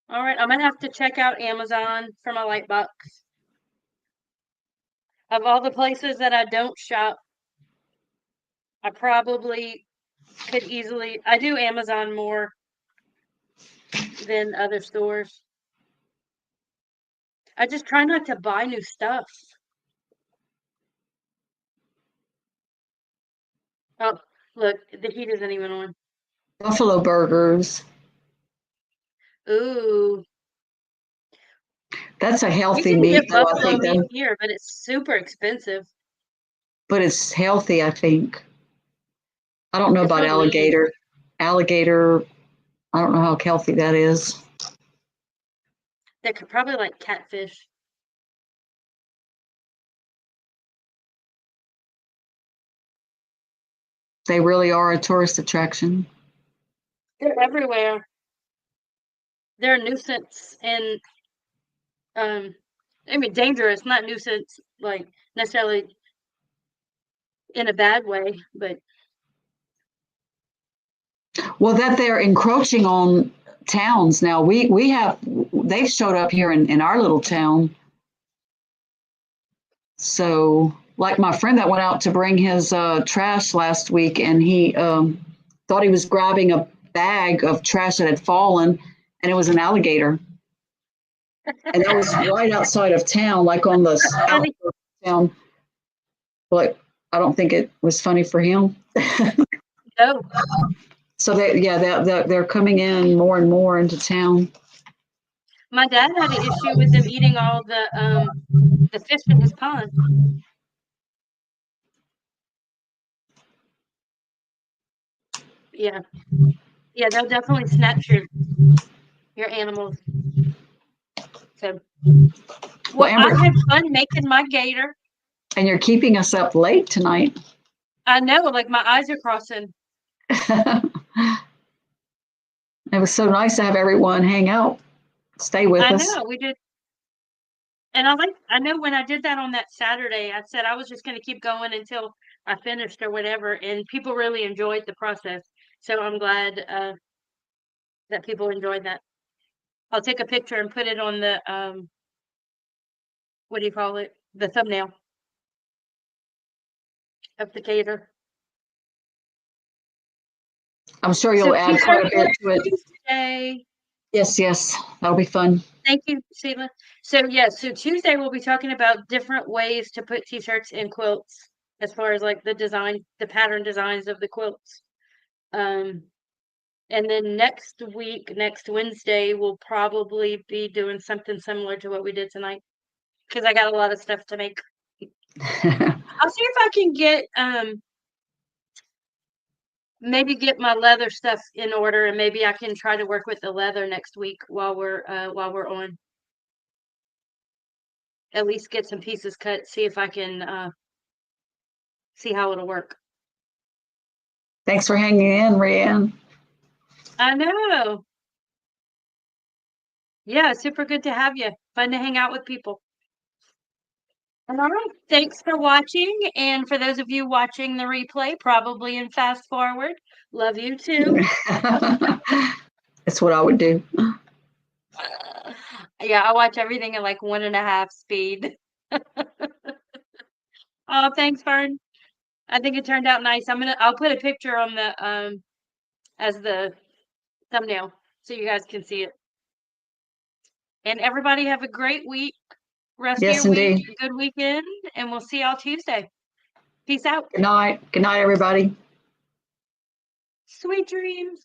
Speaker 1: All right, I'm gonna have to check out Amazon for my light box. Of all the places that I don't shop, I probably could easily. I do Amazon more than other stores. I just try not to buy new stuff. Oh, look, the heat isn't even on.
Speaker 2: Buffalo burgers.
Speaker 1: Ooh,
Speaker 2: That's a
Speaker 1: you
Speaker 2: healthy
Speaker 1: can
Speaker 2: meat,
Speaker 1: get
Speaker 2: though, I
Speaker 1: buffalo
Speaker 2: think,
Speaker 1: meat
Speaker 2: though.
Speaker 1: here, but it's super expensive.
Speaker 2: But it's healthy, I think. I don't know
Speaker 1: It's
Speaker 2: about
Speaker 1: real lean.
Speaker 2: alligator. Alligator, I don't know how healthy that is.
Speaker 1: They could probably like catfish.
Speaker 2: They really are a tourist attraction.
Speaker 1: They're everywhere. They're a nuisance and um I mean dangerous, not nuisance like necessarily in a bad way, but
Speaker 2: Well, that they're encroaching on towns now. We have they've showed up here in our little town. So, like my friend that went out to bring his trash last week, and he thought he was grabbing a bag of trash that had fallen, and it was an alligator. And that was right outside of town, like on the
Speaker 1: funny.
Speaker 2: outskirts of town. But I don't think it was funny for him.
Speaker 1: No.
Speaker 2: So they're coming in more and more into town.
Speaker 1: My dad had an issue with them eating all the fish in his pond. Yeah. Yeah, they'll definitely snatch your animals. So
Speaker 2: Well,
Speaker 1: well,
Speaker 2: Amber,
Speaker 1: I had fun making my gator.
Speaker 2: and you're keeping us up late tonight.
Speaker 1: I know, like my eyes are crossing.
Speaker 2: It was so nice to have everyone hang out, stay with
Speaker 1: I
Speaker 2: us.
Speaker 1: know, we did. And I know when I did that on that Saturday, I said I was just gonna keep going until I finished or whatever, and people really enjoyed the process. So I'm glad that people enjoyed that. I'll take a picture and put it on the what do you call it? The thumbnail of the gator.
Speaker 2: I'm sure
Speaker 1: So
Speaker 2: you'll add quite
Speaker 1: t-shirt
Speaker 2: a
Speaker 1: for
Speaker 2: bit to it.
Speaker 1: Tuesday.
Speaker 2: Yes, that'll be fun.
Speaker 1: Thank you, Sheila. So yeah, so Tuesday we'll be talking about different ways to put t-shirts in quilts as far as like the design, the pattern designs of the quilts. Um, and then next week, next Wednesday, we'll probably be doing something similar to what we did tonight because I got a lot of stuff to make. I'll see if I can get maybe get my leather stuff in order, and maybe I can try to work with the leather next week while we're on. At least get some pieces cut, see if I can see how it'll work.
Speaker 2: Thanks for hanging in, Rianne.
Speaker 1: I know. Yeah, super good to have you. Fun to hang out with people. All right. Thanks for watching. And for those of you watching the replay, probably in fast forward, love you too.
Speaker 2: That's what I would do.
Speaker 1: Yeah, I watch everything at like 1.5 speed. Oh, thanks, Fern. I think it turned out nice. I'll put a picture on the as the thumbnail so you guys can see it. And everybody have a great week. Rest of
Speaker 2: Yes,
Speaker 1: your week,
Speaker 2: indeed.
Speaker 1: good weekend, and we'll see y'all Tuesday. Peace out.
Speaker 2: Good night. Good night, everybody.
Speaker 1: Sweet dreams.